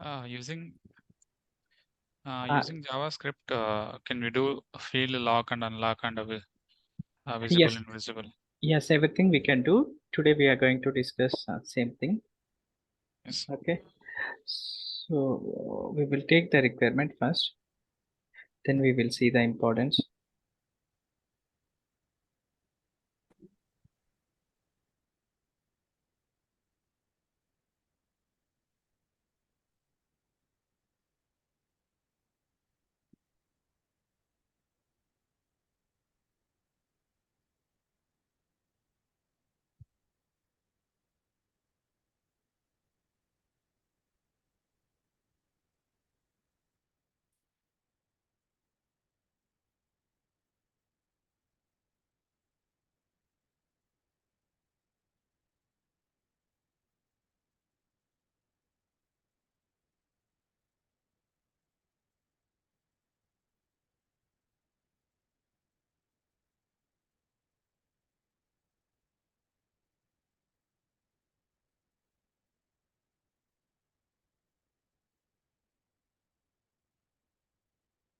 Using Uh, JavaScript, can we do a field lock and unlock and visible, yes, invisible? yes, everything we can do. Today we are going to discuss same thing. Yes. Okay. So we will take the requirement first, then we will see the importance.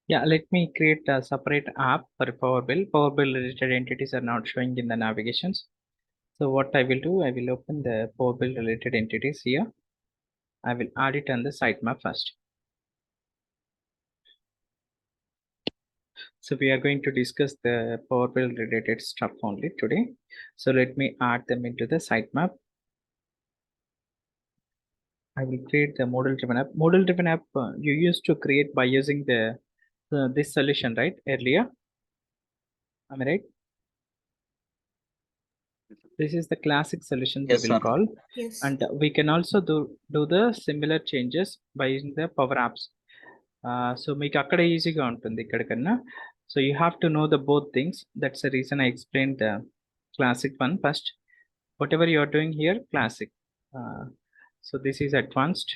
Yeah, let me create a separate app for Power Bill. Power Bill related entities are not showing in the navigations. So what I will do, I will open the Power Bill related entities here. I will add it on the sitemap first. So we are going to discuss the Power Bill related stuff only today. So let me add them into the sitemap. I will create the model driven app. Model driven app you used to create by using the this solution, right? Earlier, am I right? This is the classic solution we Yes, will sir. call, Yes. and we can also do the similar changes by using the Power Apps. So మీకు అక్కడ ఈజీగా ఉంటుంది ఇక్కడ కన్నా. So you have to know the both things. That's the reason I explained the classic one first. Whatever you are doing here, classic. So this is advanced.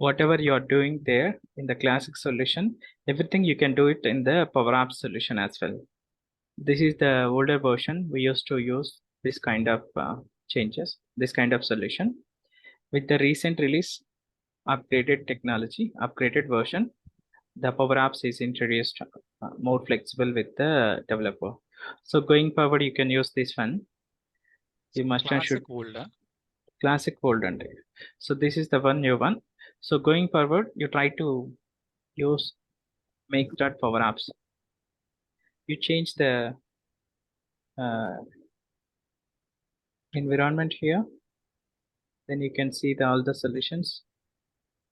Whatever you are doing there in the classic solution, everything you can do it in the Power Apps solution as well. This is the older version. We used to use this kind of changes, this kind of solution. With the recent release, upgraded technology, upgraded version, the Power Apps is introduced more flexible with the developer. So going forward, you can use this one. You must and should Classic old. classic old and so this is the one new one. So going forward, you try to use make dot Power Apps. You change the uh, environment here, then you can see all the solutions.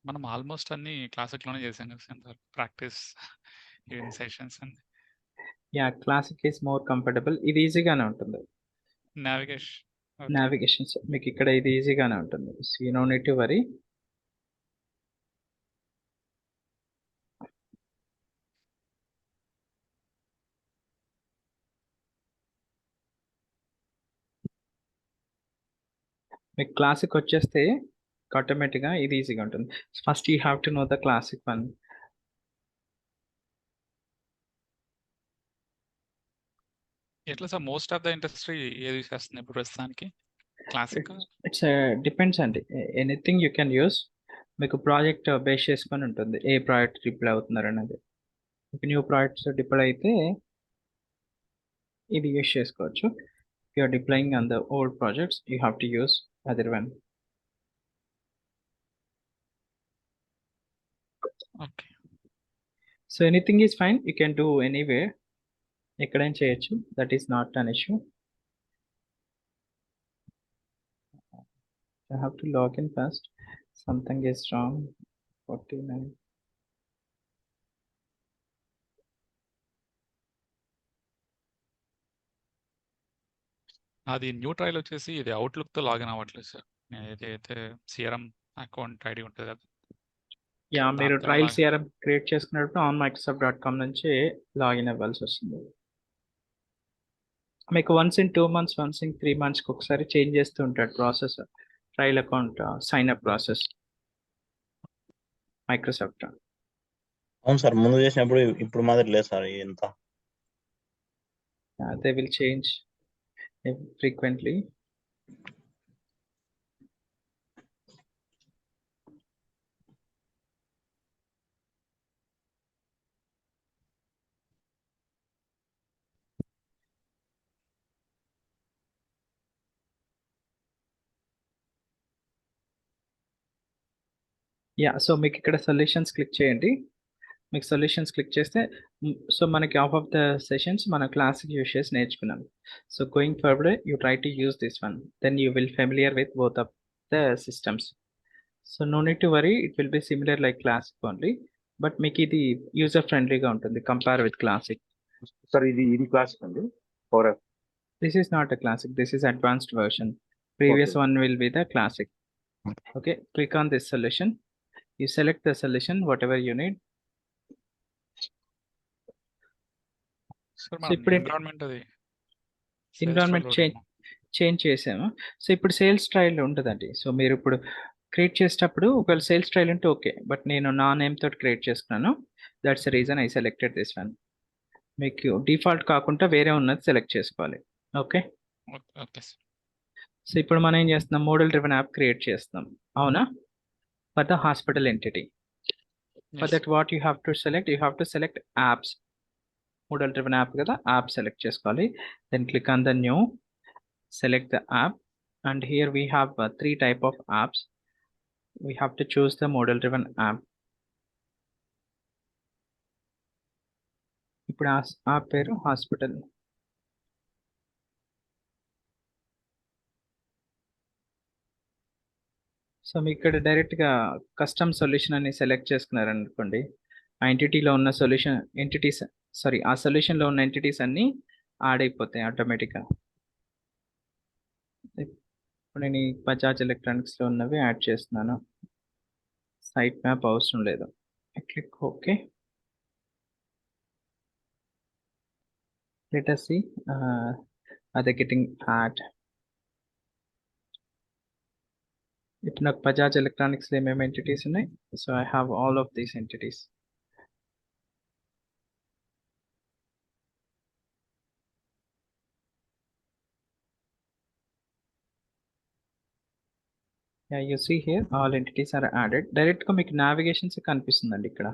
మనం almost అన్ని classic లోనే చేసాం కదా sir, practice even sessions and Yeah, classic is more comfortable. ఇది ఈజీగానే ఉంటుంది. Navigation. Navigations మీకు ఇక్కడ ఇది ఈజీగానే ఉంటుంది. So you no need to worry. మీకు క్లాసిక్ వచ్చేస్తే ఆటోమేటిక్గా ఇది ఈజీగా ఉంటుంది. First you have to know the classic one. ఎట్లా sir most of the industry ఏది చేస్తుంది ఇప్పుడు ప్రస్తుతానికి? క్లాసిక్. ఇట్స్ డిపెండ్స్ అండి. Anything you can use. మీకు ప్రాజెక్ట్ బేస్ చేసుకొని ఉంటుంది ఏ ప్రాజెక్ట్ డిప్లాయ్ అవుతున్నారు అనేది. న్యూ ప్రాజెక్ట్స్ డిప్లాయ్ అయితే ఇది యూస్ చేసుకోవచ్చు. You are deploying on the old projects, you have to use other one. Okay. So anything is fine, you can do anyway. ఎక్కడైనా చేయొచ్చు, that is not an issue. I have to log in first. Something is wrong. 49. అది new trial వచ్చేసి ఇది outlook తో login అవ్వట్లేదు sir. ఏదైతే CRM account ID ఉంటుంది కదా. యా, మీరు దాంతో ట్రయల్ లాగ్ సిఆర్ఎం క్రియేట్ చేసుకున్నప్పుడు onmicrosoft.com నుంచి లాగిన్ అవ్వాల్సి వస్తుంది. మీకు once in 2 months, once in 3 months ఒకసారి చేంజ్ చేస్తూ ఉంటాడు process. Trial account sign up process Microsoft. అవును సార్, ముందు చేసినప్పుడు ఇప్పుడు మాదిరి లేదు సార్ ఎంత. They will change frequently. Yeah so మీకు ఇక్కడ సొల్యూషన్స్ క్లిక్ చేయండి. మీకు సొల్యూషన్స్ క్లిక్ చేస్తే సో మనకి ఆఫ్ ద సెషన్స్ మన క్లాసిక్ యూస్ చేసి నేర్చుకున్నాం. So going further you try to use this one, then you will familiar with both of the systems. So no need to worry, it will be similar like classic only, but మీకు ఇది user ఫ్రెండ్లీగా ఉంటుంది compare with classic. Sir ఇది classic అండి power app. This is not a classic, this is advanced version. Previous Okay. one will be the classic. Okay, click on this solution. You select the solution, whatever you need. Sir మనం ఇప్పుడు environment అది environment change చేసాము. So ఇప్పుడు sales trial ఉంటుందండి. So మీరు ఇప్పుడు create చేసేటప్పుడు ఒకవేళ సేల్స్ ట్రయల్ ఉంటే ఓకే, బట్ నేను నా నేమ్ తోటి క్రియేట్ చేసుకున్నాను. That's the reason I selected this one. మీకు డిఫాల్ట్ కాకుండా వేరే ఉన్నది సెలెక్ట్ చేసుకోవాలి. Okay, okay sir. సో ఇప్పుడు మనం ఏం చేస్తున్నాం, మోడల్ డ్రివెన్ యాప్ క్రియేట్ చేస్తున్నాం, అవునా, for the hospital entity. For that what you have to select apps. Model driven app కదా, యాప్ సెలెక్ట్ చేసుకోవాలి. Then click on the new, select the app, and here we have 3 type of apps. We have to choose the model driven app. ఇప్పుడు ఆ పేరు hospital. So మీ ఇక్కడ డైరెక్ట్గా custom solution అని select చేసుకున్నారనుకోండి, ఆ ఎంటిటీలో ఉన్న ఆ సొల్యూషన్లో ఉన్న ఎంటిటీస్ అన్నీ యాడ్ అయిపోతాయి ఆటోమేటిక్గా. ఇప్పుడు నేను ఈ బజాజ్ ఎలక్ట్రానిక్స్లో ఉన్నవి యాడ్ చేస్తున్నాను. సైట్ మ్యాప్ అవసరం లేదు. Click okay. Let us see, are they getting add? ఇప్పుడు నాకు బజాజ్ ఎలక్ట్రానిక్స్లో ఏమేమి ఎంటిటీస్ ఉన్నాయి, so I have all of these entities. Yeah, you see here all entities are added. డైరెక్ట్గా మీకు నావిగేషన్స్ కనిపిస్తుందండి ఇక్కడ.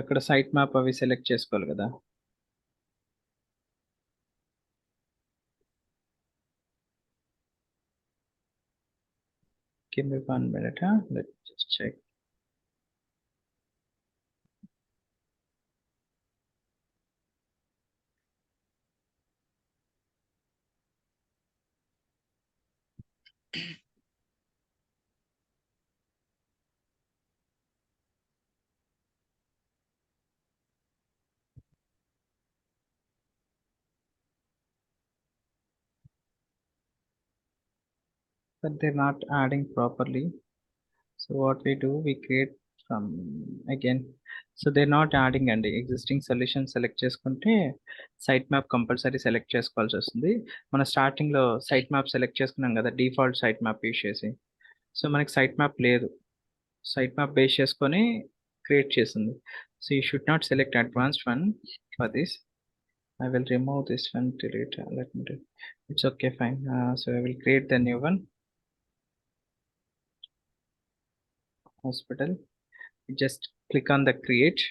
అక్కడ సైట్ మ్యాప్ అవి సెలెక్ట్ చేసుకోవాలి కదా. Give me 1 minute, let's just check. But they're not adding properly. So what we do, we create from again. So they're not adding అండి. Existing solution select చేసుకుంటే సైట్ మ్యాప్ కంపల్సరీ సెలెక్ట్ చేసుకోవాల్సి వస్తుంది. మన స్టార్టింగ్లో site map select చేసుకున్నాం కదా, default site map use చేసి. So మనకి సైట్ మ్యాప్ లేదు, సైట్ మ్యాప్ బేస్ చేసుకొని క్రియేట్ చేసింది. So you should not select advanced one for this. I will remove this one, delete, let me do. It's okay, fine. So I will create the new one, hospital. Just click on the create.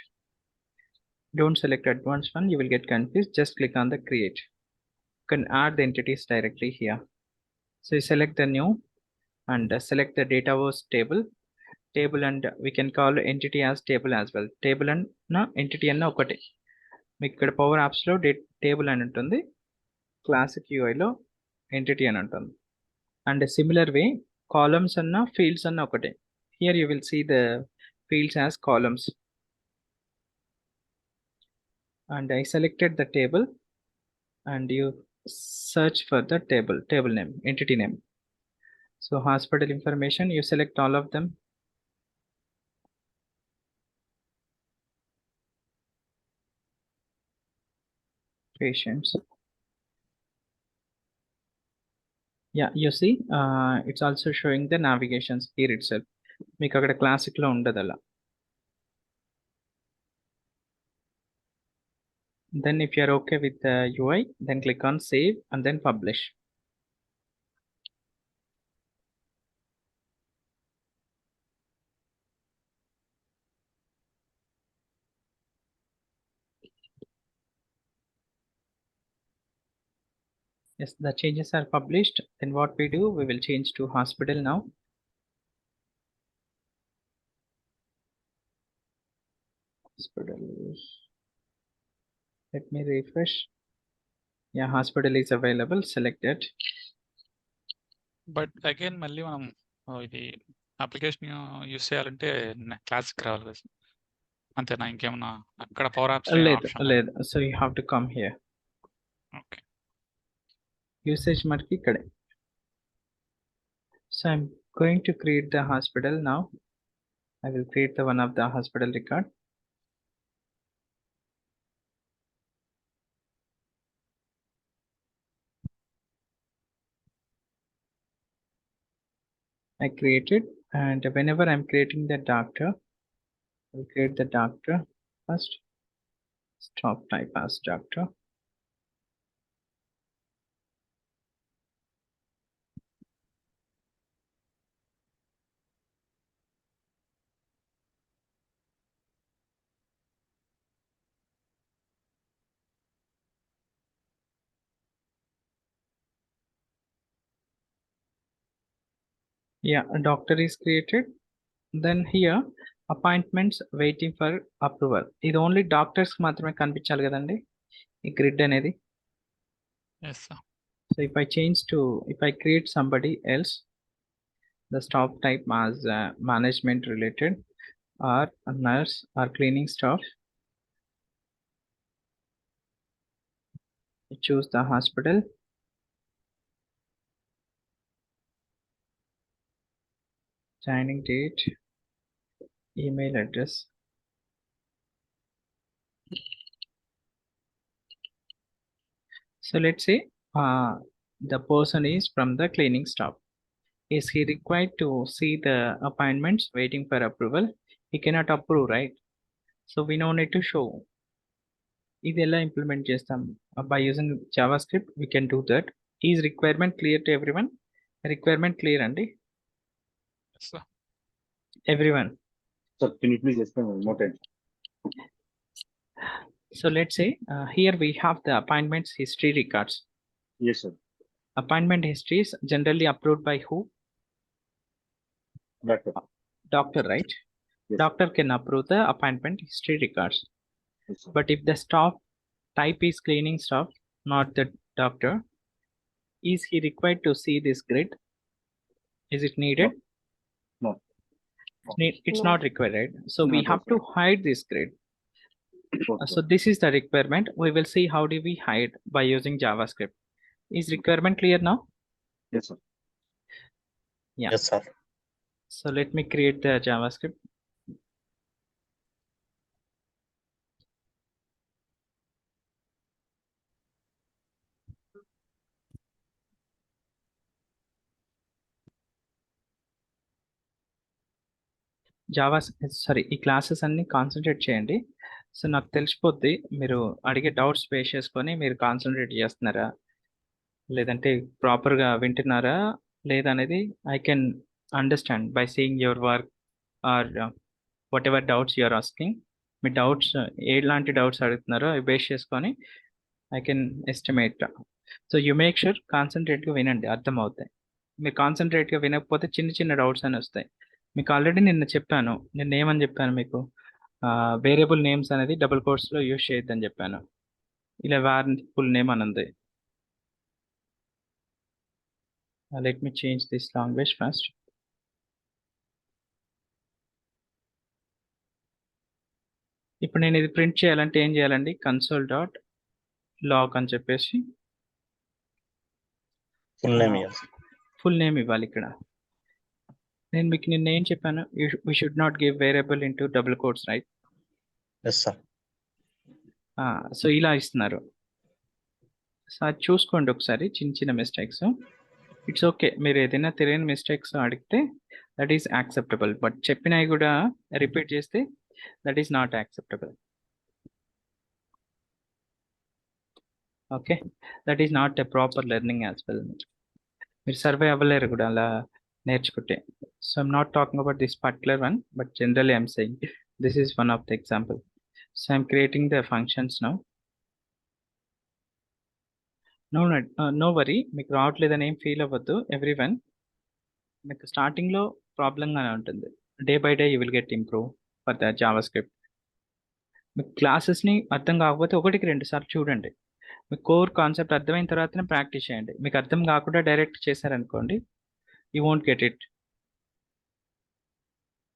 Don't select advanced one, you will get confused. Just click on the create. You can add the entities directly here. So you select the new and select the data was table, and we can call entity as table as well. Table and entity and ఒకటే. మీకు ఇక్కడ power యాప్స్లో table అని ఉంటుంది, classic యూఐలో entity అని ఉంటుంది. And similar way columns అన్న fields అన్న ఒకటే. Here you will see the fields as columns. And I selected the table and you search for the table name, entity name. So hospital information, you select all of them. Patients. Yeah, you see, it's also showing the navigations here itself. మీకు అక్కడ క్లాసిక్లో ఉండదు అలా. Then if you are okay with the UI, then click on save and then publish. Yes, the changes are published. Then what we do, we will change to hospital now. hospital. Let me refresh. Yeah, hospital is available. Select it. But again మళ్ళీ మనం ఇది application use చేయాలంటే క్లాస్కి రావాలి కదా sir? అంతేనా? ఇంకేమన్నా అక్కడ power apps option? So you have to come here. Okay. Usage marki ikkade. So I'm going to create the hospital now. I will create the one of the hospital record. I created, and whenever I'm creating the doctor, I'll create the doctor first. Stop type as doctor. Yeah, a doctor is created. Then here appointments waiting for approval. ఇది only doctors మాత్రమే కనిపించాలి కదండి ఈ grid అనేది. Yes sir. So if I create somebody else, the stop type as management related or a nurse or cleaning staff. Choose the hospital. Signing date, email address. So let's say the person is from the cleaning staff. Is he required to see the appointments waiting for approval? He cannot approve, right? So we no need to show. ఇది ఎలా implement చేస్తాం? By using JavaScript we can do that. Is requirement clear to everyone? Requirement clear అండి yes sir. everyone? Sir, can you please explain one more time? So let's say here we have the appointments history records. Yes, sir. Appointment history is generally approved by who? Doctor. Doctor, right? Yes. Doctor can approve the appointment history records. Yes, sir. But if the staff type is cleaning staff, not the doctor, is he required to see this grid? Is it needed? No. It's No. not required, right? So we Not have to hide this grid. Okay, So this is the requirement. We will see how do we hide by using JavaScript. Is requirement clear now? yes, sir. Yeah. Yes, sir. So let me create the JavaScript. Sorry ఈ classes అన్ని concentrate చేయండి. So నాకు తెలిసిపోద్ది మీరు అడిగే doubts face చేసుకొని మీరు concentrate చేస్తున్నారా లేదంటే ప్రాపర్గా వింటున్నారా లేదనేది I can understand by seeing your work or whatever doubts you're asking. మీ డౌట్స్ ఎలాంటి డౌట్స్ అడుగుతున్నారో అవి బేస్ చేసుకొని I can estimate. So you make sure కాన్సన్ట్రేట్గా వినండి, అర్థమవుతాయి. మీరు కాన్సన్ట్రేట్గా వినకపోతే చిన్న చిన్న డౌట్స్ అని వస్తాయి. మీకు ఆల్రెడీ నిన్న చెప్పాను, నిన్న ఏమని చెప్పాను మీకు, వేరియబుల్ నేమ్స్ అనేది డబుల్ కోట్స్లో యూజ్ చేయొద్దని చెప్పాను. ఇలా వేరియబుల్ నేమ్ అని ఉంది. Let me change this language first. ఇప్పుడు నేను ఇది ప్రింట్ చేయాలంటే ఏం చేయాలండి? కన్సోల్ డాట్ లాగ్ అని చెప్పేసి full name yes. Full name ఇవ్వాలి. ఇక్కడ నేను మీకు నిన్న ఏం చెప్పాను? we should not give variable into double quotes, right? Yes, sir. So ఇలా ఇస్తున్నారు. సో అది చూసుకోండి ఒకసారి, చిన్న చిన్న మిస్టేక్స్. ఇట్స్ ఓకే, మీరు ఏదైనా తెలియని మిస్టేక్స్ అడిగితే దట్ ఈస్ యాక్సెప్టబుల్. బట్ చెప్పినవి కూడా రిపీట్ చేస్తే that is not acceptable. Okay, that is not a proper learning as well. మీరు సర్వే అవ్వలేరు కూడా అలా నేర్చుకుంటే. So I'm not talking about this particular one, but generally I'm saying this is one of the example. So I'm creating the functions now. No worry, మీకు రావట్లేదని ఏం feel అవ్వద్దు every one. మీకు స్టార్టింగ్లో ప్రాబ్లంగానే ఉంటుంది. Day by day you will get improve for the Java script. మీకు క్లాసెస్ని అర్థం కాకపోతే 1-2 సార్లు చూడండి. మీకు కోర్ కాన్సెప్ట్ అర్థమైన తర్వాతనే ప్రాక్టీస్ చేయండి. మీకు అర్థం కాకుండా డైరెక్ట్ చేశారనుకోండి, you won't get it.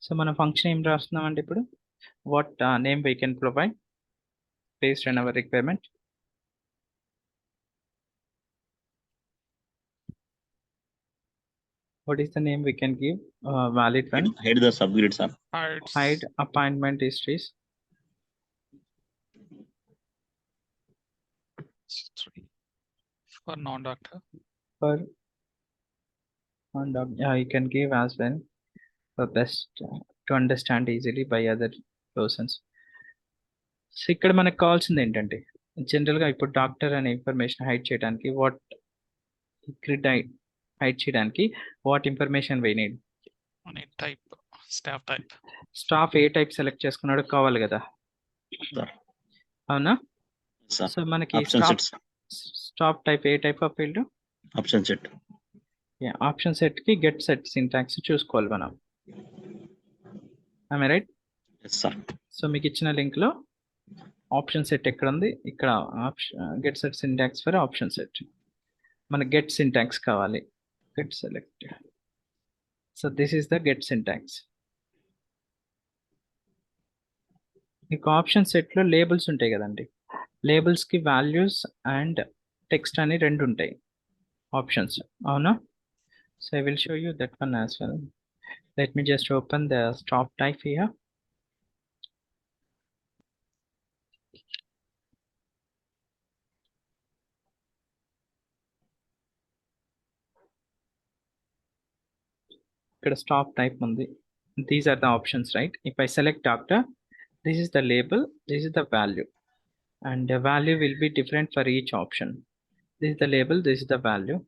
So మన ఫంక్షన్ ఏం రాస్తున్నామండి ఇప్పుడు? What name we can provide based on our requirement. What is the name we can give? Valid one. Hide the subgrid, sir. Hide appointment histories. 3 for non-doctor. For yeah, you can give as well for best to understand easily by other persons. So ఇక్కడ మనకు కావాల్సింది ఏంటంటే జనరల్గా ఇప్పుడు doctor అనే information hide చేయడానికి grid hide చేయడానికి what information we need? Type staff type. Staff ఏ టైప్ సెలెక్ట్ చేసుకున్నాడో కావాలి కదా, Sir. అవునా? Sir. సో మనకి Option sets. స్టాఫ్ టైప్ ఏ type of field? Option set. Option set కి గెట్ సెట్ సింటాక్స్ చూసుకోవాలి మనం. I right? Yes, sir. So మీకు ఇచ్చిన లింక్ లో ఆప్షన్ సెట్ ఎక్కడ ఉంది? ఇక్కడ get set syntax for option set. మనకి గెట్ సింటాక్స్ కావాలి. Get select. So this is the get syntax. మీకు ఆప్షన్ సెట్ లో లేబుల్స్ ఉంటాయి కదండి, లేబుల్స్ కి వాల్యూస్ అండ్ టెక్స్ట్ అని 2 ఉంటాయి ఆప్షన్స్, అవునా? So I will show you that one as well. Let me just open the stop type here. ఇక్కడ stop type ఉంది. These are the options, right? If I select doctor, this is the label, this is the value, and the value will be different for each option. This is the label, this is the value,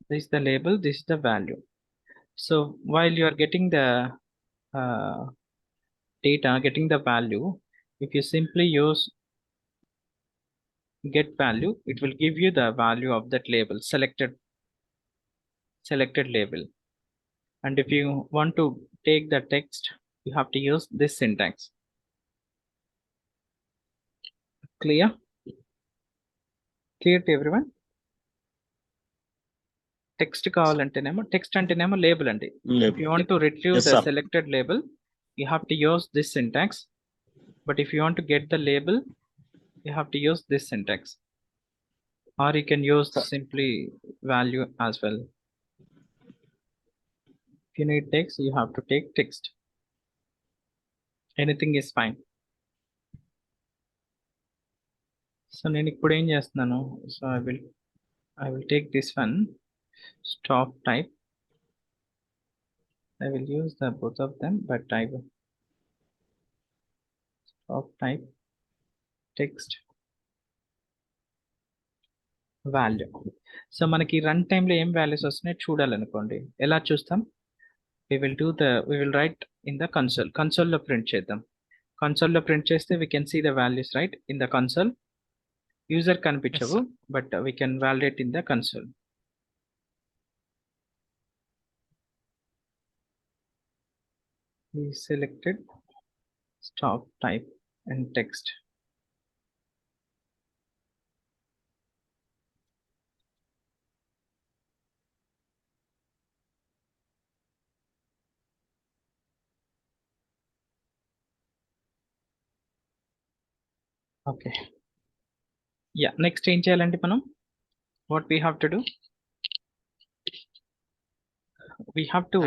this is the label, this is the value. So while you are getting the data, getting the value, if you simply use get value, it will give you the value of that label, selected label. And if you want to take the text, you have to use this syntax. Clear to everyone? Text కావాలంటేనేమో text అంటేనేమో label అండి. If you want to retrieve Yes, the sir. selected label, you have to use this syntax. But if you want to get the label, you have to use this syntax. Or you can use simply value as well. If you need text, you have to take text. Anything is fine. So నేను ఇప్పుడు ఏం చేస్తున్నాను? So I will take this one, stop type. I will use the both of them, but I will stop type text value. So మనకి run టైంలో ఏం values వస్తున్నాయి చూడాలనుకోండి, ఎలా చూస్తాం? we will write in the console లో print చేద్దాం. console లో print చేస్తే we can see the values, right, in the console. User కనిపించవు, but we can validate in the console. We selected stop type and text. Okay. Yeah, next ఏం చేయాలంటే మనం what we have to do? We have to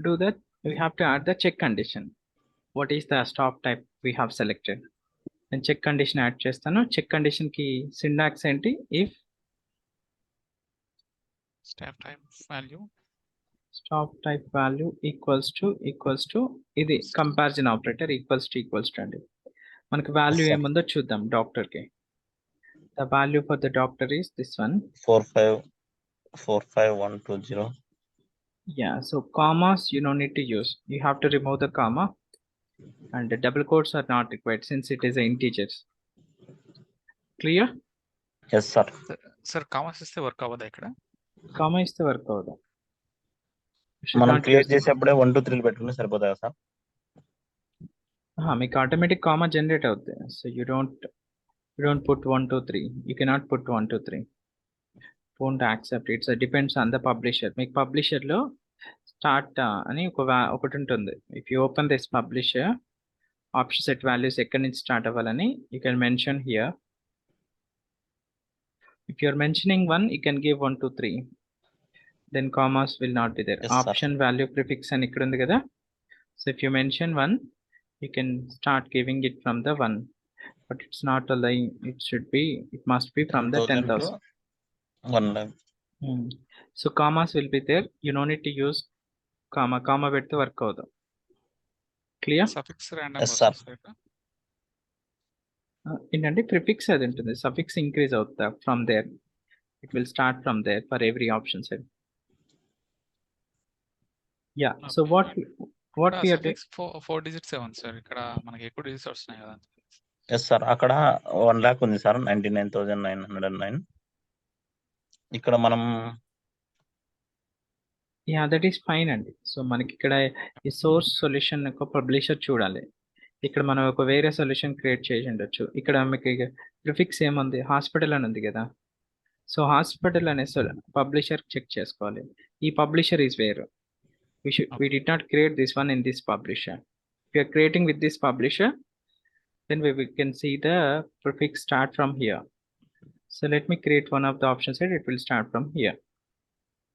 do that. We have to add the check condition. What is the stop type we have selected? నేను check condition add చేస్తాను. Check condition కి syntax ఏంటి? If staff type value stop type value equals to ఇది comparison operator equals to అండి. మనకి value ఏముందో చూద్దాం. Doctor కి the value for the doctor is this one, 454120. yeah. So commas you don't need to use, you have to remove the comma, and the double quotes are not required since it is a integers. Clear? Yes, sir. Sir commerce ఇస్తే work అవ్వదా? ఇక్కడ comma ఇస్తే work అవుదా? మనం create చేసేప్పుడే 1 2 3 పెట్టుకుంటే సరిపోతాయా sir? మీకు automatic comma generate అవుతుంది. So you don't put 1 2 3. You cannot put 1 2 3. won't accept. It's depends on the publisher. మీకు పబ్లిషర్లో స్టార్ట్ అని ఒకటి ఉంటుంది. If you open this publisher option set values ఎక్కడి నుంచి స్టార్ట్ అవ్వాలని you can mention here. If you're mentioning 1 you can give 1 2 3. Then commas will not be there. Yes, sir. Option value prefix అని ఇక్కడ ఉంది కదా. So if you mention 1 you can start giving it from the 1, but it's not a line. It must be from the 10,000. 1 lakh. So commas will be there. You don't need to use comma పెడితే work అవుతుంది. Clear? Suffix random Yes, sir. ఏంటంటే prefix అది ఉంటుంది. Suffix increase అవుతా from there. It will start from there for every option set. Yeah. So what we are doing? 4 digits ఉంది sir. ఇక్కడ మనకి ఎక్కువ డిజిట్స్ వస్తున్నాయి కదా. ఎస్ సార్, అక్కడ 1 lakh ఉంది సార్, 99,909. ఇక్కడ మనం యా, దట్ ఈస్ ఫైన్ అండి. సో మనకి ఇక్కడ ఈ సోర్స్ సొల్యూషన్ యొక్క పబ్లిషర్ చూడాలి. ఇక్కడ మనం ఒక వేరే సొల్యూషన్ క్రియేట్ చేసి ఉండొచ్చు. ఇక్కడ మీకు ప్రిఫిక్స్ ఏముంది, హాస్పిటల్ అని ఉంది కదా. సో హాస్పిటల్ అనే పబ్లిషర్ చెక్ చేసుకోవాలి. ఈ పబ్లిషర్ ఈజ్ వేరు. We did not create this one in this publisher. If you are creating with this publisher, then we can see the prefix start from here. So let me create one of the options here. It will start from here.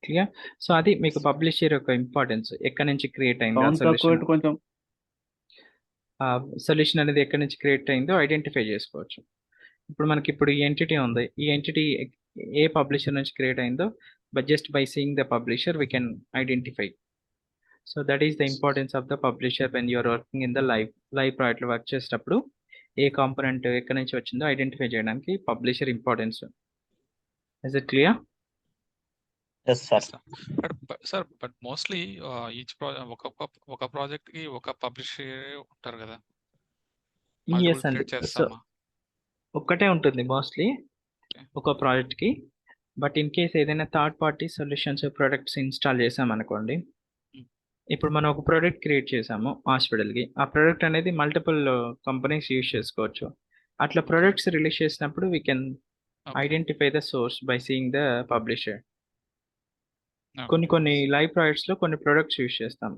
Clear? So adi meeku publisher యొక్క importance ఎక్కడి నుంచి create అయిందో, solution అనేది ఎక్కడి నుంచి create అయిందో identify చేసుకోవచ్చు. ఇప్పుడు మనకి ఈ ఎంటిటీ ఉంది. ఈ ఎంటిటీ ఏ పబ్లిషర్ నుంచి క్రియేట్ అయిందో just by seeing the publisher we can identify. So that is the importance of the publisher when you are working in the live project లో వర్క్ చేసేటప్పుడు ఏ కాంపోనెంట్ ఎక్కడి నుంచి వచ్చిందో ఐడెంటిఫై చేయడానికి publisher importance. Is it clear? Yes sir. But mostly each ఒక project కి ఒక పబ్లిషర్ ఉంటారు కదా. ఎస్ అండి. సో ఒక్కటే ఉంటుంది మోస్ట్లీ ఒక ప్రాజెక్ట్ కి. బట్ ఇన్ కేస్ ఏదైనా third party solutions products install చేసాం అనుకోండి. ఇప్పుడు మనం ఒక ప్రోడక్ట్ క్రియేట్ చేసాము హాస్పిటల్కి. ఆ ప్రోడక్ట్ అనేది మల్టిపుల్ కంపెనీస్ యూజ్ చేసుకోవచ్చు. అట్లా ప్రొడక్ట్స్ రిలీజ్ చేసినప్పుడు we can identify the source by seeing the publisher. కొన్ని లైవ్ ప్రాజెక్ట్స్లో కొన్ని ప్రొడక్ట్స్ యూజ్ చేస్తాం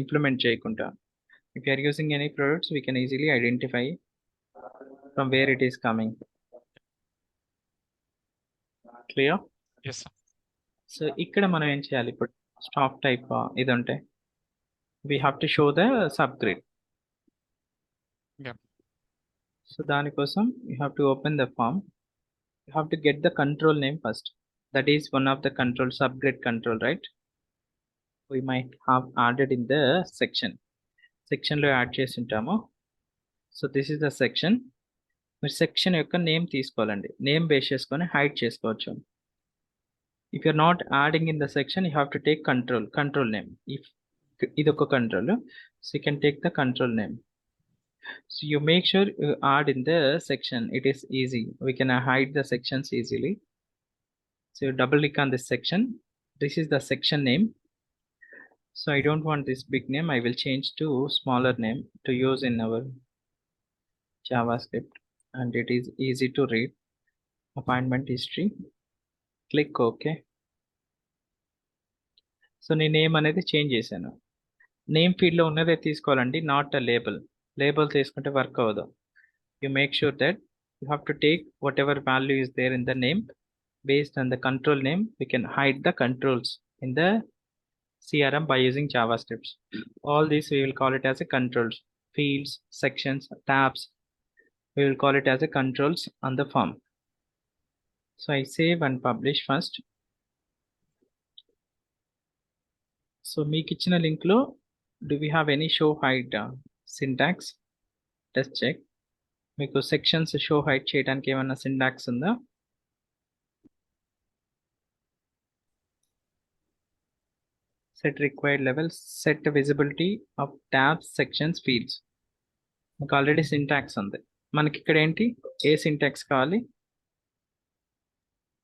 ఇంప్లిమెంట్ చేయకుండా. If you're using any products we can easily identify from where it is coming. Clear? So ఇక్కడ మనం ఏం చేయాలి, ఇప్పుడు స్టాప్ టైప్ ఇది ఉంటే we have to show the subgrid. Yeah. So దానికోసం you have to open the form. You have to get the control name first. That is one of the control, subgrid control, right? We might have added in the section లో add చేసి ఉంటాము. So this is the section. మీరు section యొక్క name తీసుకోవాలండి. Name base చేసుకొని hide చేసుకోవచ్చు. If you're not adding in the section, you have to take control name. If idoka control, so you can take the control name. So you make sure you add in the section. It is easy. We can hide the sections easily. So you double click on this section. This is the section name. So I don't want this big name. I will change to smaller name to use in our JavaScript, and it is easy to read. Appointment history. Click okay. So నేను name అనేది change చేశాను. Name ఫీల్డ్లో ఉన్నదే తీసుకోవాలండి, not a label తీసుకుంటే work అవ్వదు. You make sure that you have to take whatever value is there in the name. Based on the control name we can hide the controls in the CRM by using JavaScript. All these we will call it as a controls, fields, sections, tabs. We will call it as a controls on the form. So I save and publish first. So మీకు ఇచ్చిన link లో do we have any show hide syntax? Just check. మీకు sections show hide చేయడానికి ఏమైనా syntax ఉందా? Set required levels, set visibility of tabs, sections, fields. మీకు already syntax ఉంది. మనకి ఇక్కడ ఏంటి, ఏ సింటాక్స్ కావాలి?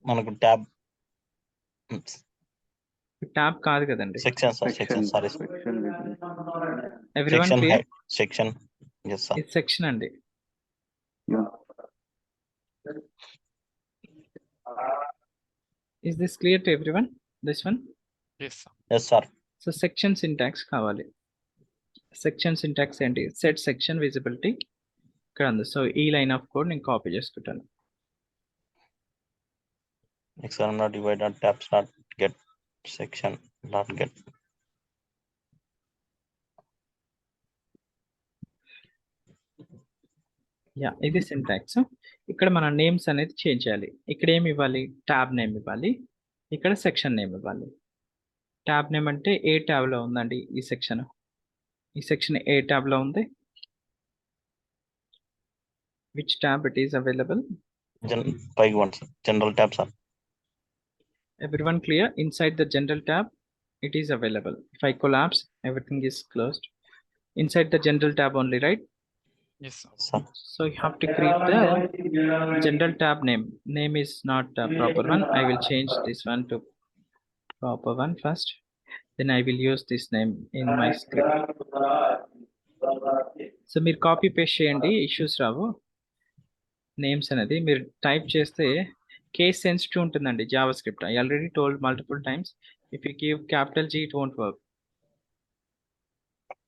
మనకు ట్యాబ్ కాదు కదండి, section sorry everyone section yes sir. ఇది సెక్షన్ అండి. Yeah. Is this clear to everyone? This one? Yes sir. Yes sir. So section syntax కావాలి. సెక్షన్ సింటాక్స్ ఏంటి? సెట్ సెక్షన్ విజిబిలిటీ ఇక్కడ ఉంది. సో ఈ లైన్ ఆఫ్ కోడ్ నేను copy చేసుకుంటాను. XML divide dot tabs dot get section dot get. Yeah, ఇది syntax. ఇక్కడ మన నేమ్స్ అనేది చేంజ్ చేయాలి. ఇక్కడ ఏమి ఇవ్వాలి? ట్యాబ్ నేమ్ ఇవ్వాలి, ఇక్కడ సెక్షన్ నేమ్ ఇవ్వాలి. ట్యాబ్ నేమ్ అంటే ఏ ట్యాబ్ లో ఉందండి ఈ సెక్షన్? ఈ సెక్షన్ ఏ ట్యాబ్ లో ఉంది? Which tab it is available? పైకి one sir, general tab sir. Everyone clear? Inside the general tab, it is available. If I collapse, everything is closed. Inside the general tab only, right? Yes sir. Sir. So you have to create the general tab name. Name is not a proper one. I will change this one to proper one first. Then I will use this name in my script. So మీరు copy paste చేయండి, issues రావు. Names అనేది మీరు type చేస్తే case sensitive ఉంటుందండి Java script. I already told multiple times, if you give capital G, it won't work.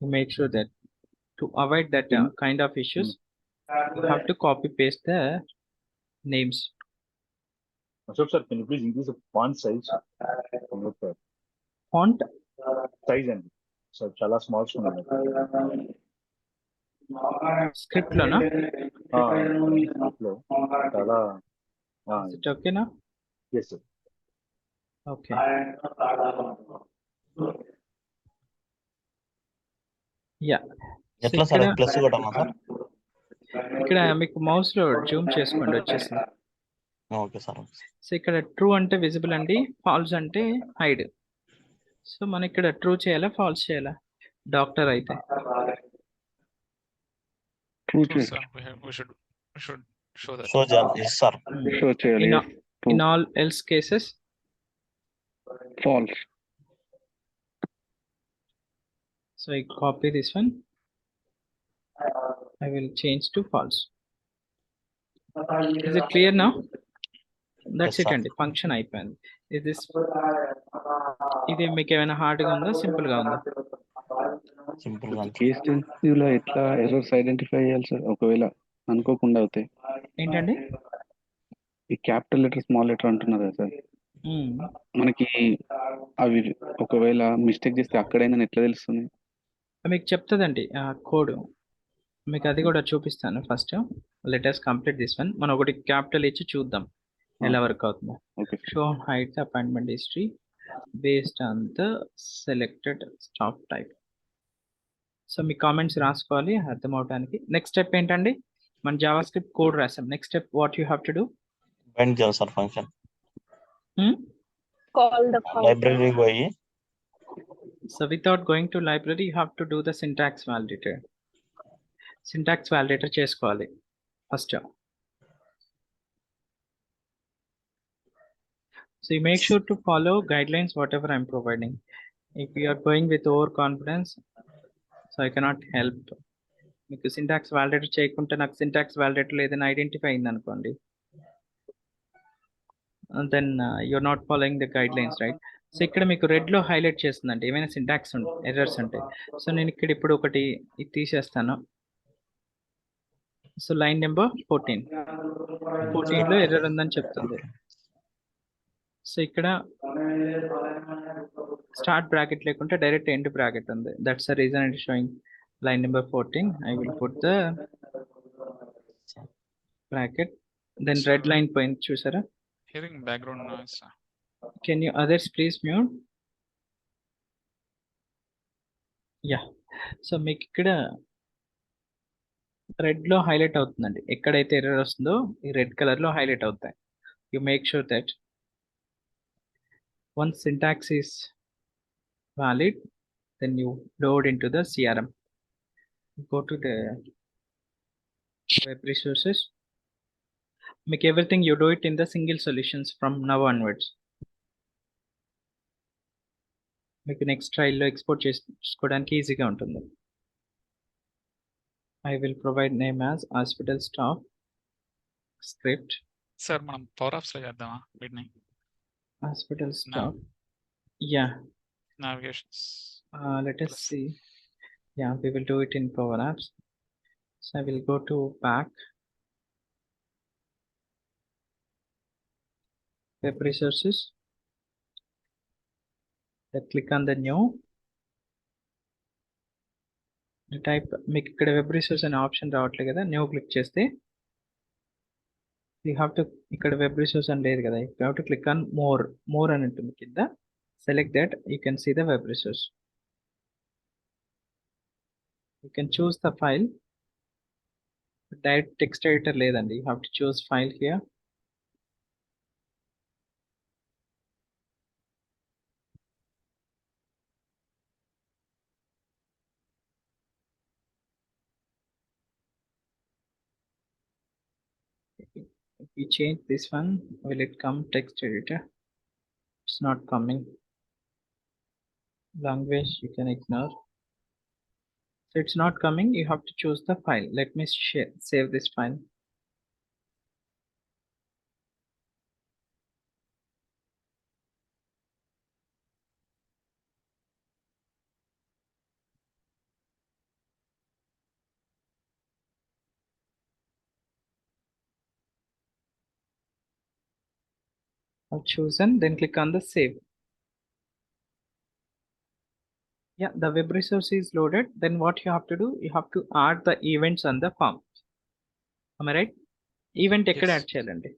You make sure that to avoid that kind of issues, you have to copy paste the names. Ashok sir, can you please increase the font size? Font Size and so chala small ఉంది. script లోనా? లో చాలా Is it okay now? yes sir. Okay. Yeah. ఎట్లా sir? Plus కొట్టాలా sir? ఇక్కడ మీకు mouse లో Zoom చేసుకోండి, వచ్చేసింది. Okay sir. సో ఇక్కడ ట్రూ అంటే విజిబుల్ అండి, ఫాల్స్ అంటే హైడ్. సో మనం ఇక్కడ ట్రూ చేయాలా, ఫాల్స్ చేయాలా? డాక్టర్ అయితే True, sir. We should show that. Show చేయాలి. Yes sir. షో చేయాలి. in all else cases false. so I copy this one, I will change to false. Is it clear now? That's Yes, it sir. అండి, function అయిపోయింది. ఇది మీకు ఏమైనా hard గా ఉందా, simple గా ఉందా? సింపుల్ గా. కేస్ సెన్సిటివ్ లో ఎట్లా ఎర్రర్స్ ఐడెంటిఫై చేయాలి సార్? ఒకవేళ అనుకోకుండా అవుతాయి. ఏంటండి? ఈ క్యాపిటల్ లెటర్ స్మాల్ లెటర్ అంటున్నారు కదా సార్, మ్మ్. మనకి అవి ఒకవేళ మిస్టేక్ చేస్తే అక్కడైనా ఎట్లా తెలుస్తుంది? మీకు చెప్తుందండి కోడ్, మీకు అది కూడా చూపిస్తాను. First letters complete this one. మనం ఒకటి క్యాపిటల్ ఇచ్చి చూద్దాం ఎలా వర్క్ అవుతుందో. Okay show hide the appointment history based on the selected staff type. So మీ కామెంట్స్ రాసుకోవాలి అర్థం అవడానికి. నెక్స్ట్ స్టెప్ ఏంటండి? మన జావా స్క్రిప్ట్ కోడ్ రాసాం. Next step what you have to do? Bind చేయాలి sir function. Call the function. Library పోయి So without going to library, you have to do the syntax validator. Syntax validator చేసుకోవాలి first. So you make sure to follow guidelines whatever I'm providing. If you are going with overconfidence, so I cannot help. మీకు syntax validator చేయకుంటే నాకు syntax validator ఏదైనా identify అయింది అనుకోండి, then you're not following the guidelines, right? So ఇక్కడ మీకు red లో highlight చేస్తుందంటే ఏమైనా సింటాక్స్ ఎర్రర్స్ ఉంటాయి. సో నేను ఇక్కడ ఇప్పుడు ఒకటి ఇది తీసేస్తాను. సో లైన్ నెంబర్ 14 లో ఎర్రర్ ఉందని చెప్తుంది. సో ఇక్కడ స్టార్ట్ బ్రాకెట్ లేకుంటే డైరెక్ట్ ఎండ్ బ్రాకెట్ ఉంది. That's the reason it sowing line number 14. I will put the bracket, then red line point chusara. Hearing background noise. Can you others please mute? Yeah. So మీకు ఇక్కడ red లో highlight అవుతుందండి. ఎక్కడైతే error వస్తుందో ఈ red colour లో highlight అవుతాయి. You make sure that once syntax is valid, then you load into the CRM. Go to the web resources, make everything you do it in the single solutions from now onwards. మీకు next ట్రైల్లో export చేసుకోవడానికి ఈజీగా ఉంటుంది. I will provide name as hospital staff script. Sir మనం power apps లో చేద్దామా వీటిని Hospital staff. Yeah. Navigations Let us Plus. see. Yeah, we will do it in Power Apps. So I will go to back. Web resources. Then click on the new. Type మీకు ఇక్కడ web resource అనే option రావట్లేదు కదా, new click చేస్తే you have to, ఇక్కడ web resource అని లేదు కదా, you have to click on more అని ఉంటుంది కింద. Select that, you can see the web resource. You can choose the file. Direct text editor లేదండి, you have to choose file here. If we change this one, will it come text editor? It's not coming. Language you can ignore. So it's not coming, you have to choose the file. Let me save this file. I've chosen, then click on the save. Yeah, the web resource is loaded. Then what you have to do, you have to add the events on the form. Am I right? Event ఎక్కడ Yes. Add చేయాలండి?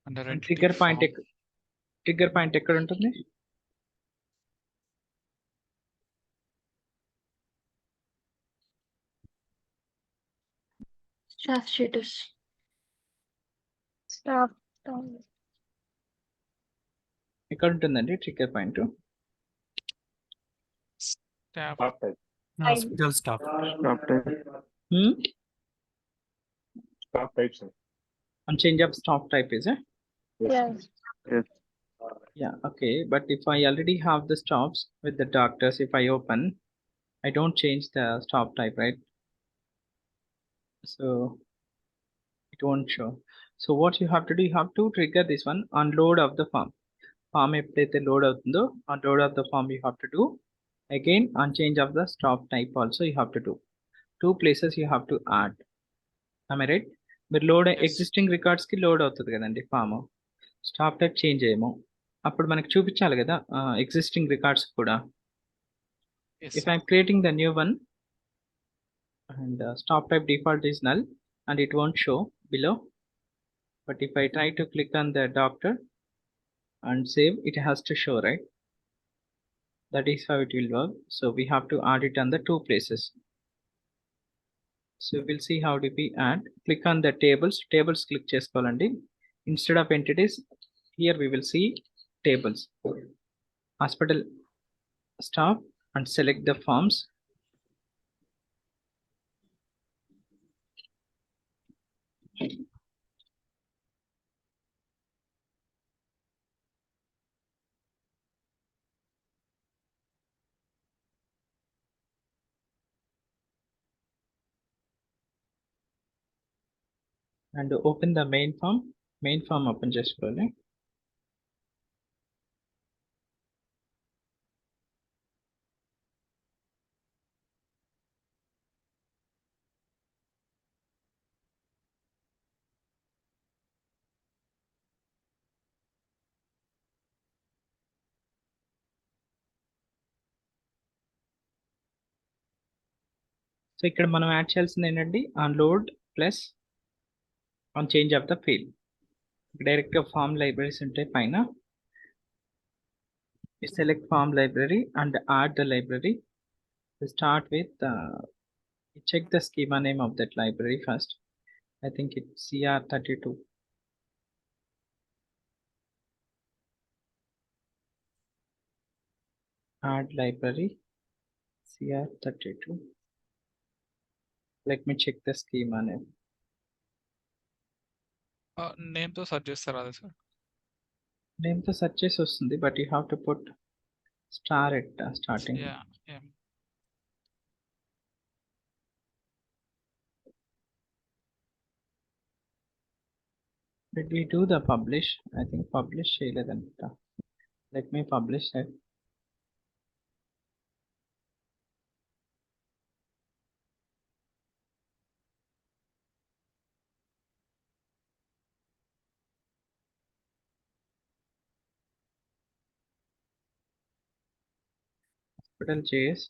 Under trigger point ఎక్కడ ఉంటుంది? Staff status. Staff down. ఎక్కడ ఉంటుందండి trigger point? Staff Staff type. Hospital staff. Staff type. Staff type, sir. On change of staff type, is it? Yes. Yes. Yeah, okay. But if I already have the staffs with the doctors, if I open, I don't change the staff type, right? So it won't show. So what you have to do, you have to trigger this one on load of the form. Form ఎప్పుడైతే load అవుతుందో on load of the form you have to do. Again on change of the staff type also you have to do. Two places you have to add. Am I right? మీరు load Yes. Existing records కి load అవుతుంది కదండి form. Stop type change చేయము, అప్పుడు మనకి చూపించాలి కదా existing records కూడా. If I'm creating the new one and stop type default is null and it won't show below, but if I try to click on the doctor and save, it has to show, right? That is how it will work. So we have to add it on the two places. So we'll see how do we add. Click on the tables click చేసుకోవాలండి. Instead of entities, here we will see tables. Hospital staff and select the forms. And open the main form open చేసుకోవాలి. So ఇక్కడ మనం add చేయాల్సింది ఏంటంటే on load plus on change of the field. Direct గా form libraries ఉంటాయి పైన. Select form library and add the library. To start with, check the schema name of that library first. I think it's CR32. Add library CR32. Let me check the schema name. Name తో search చేస్తారా అదే sir? Name to search చేసి వస్తుంది, but you have to put star at starting. Yeah. Did we do the publish? I think publish చేయలేదనుకుంటా. Let me publish that. Hospital JS.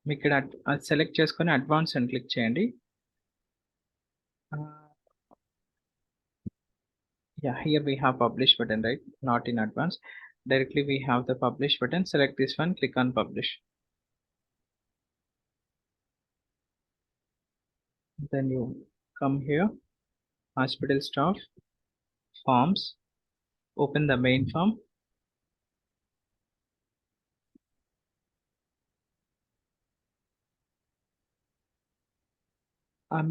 మీకు ఇక్కడ select చేసుకొని advance అని click చేయండి. Yeah, here we have publish button, right? Not in advance. Directly we have the publish button. Select this one, click on publish. Then you come here, hospital staff, forms, open the main form.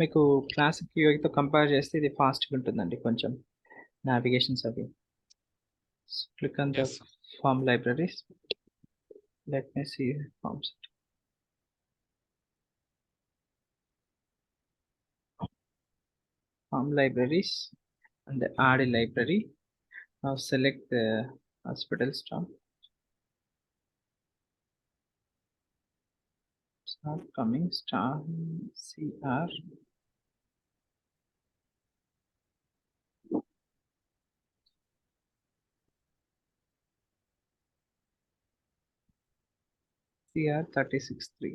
మీకు classic యూఐతో compare చేస్తే ఇది ఫాస్ట్గా ఉంటుందండి కొంచెం navigations అవి. Click on the Yes. form libraries. Let me see forms. Form libraries and the add a library. Now select the hospital staff. Start coming star CR. CR 36.3.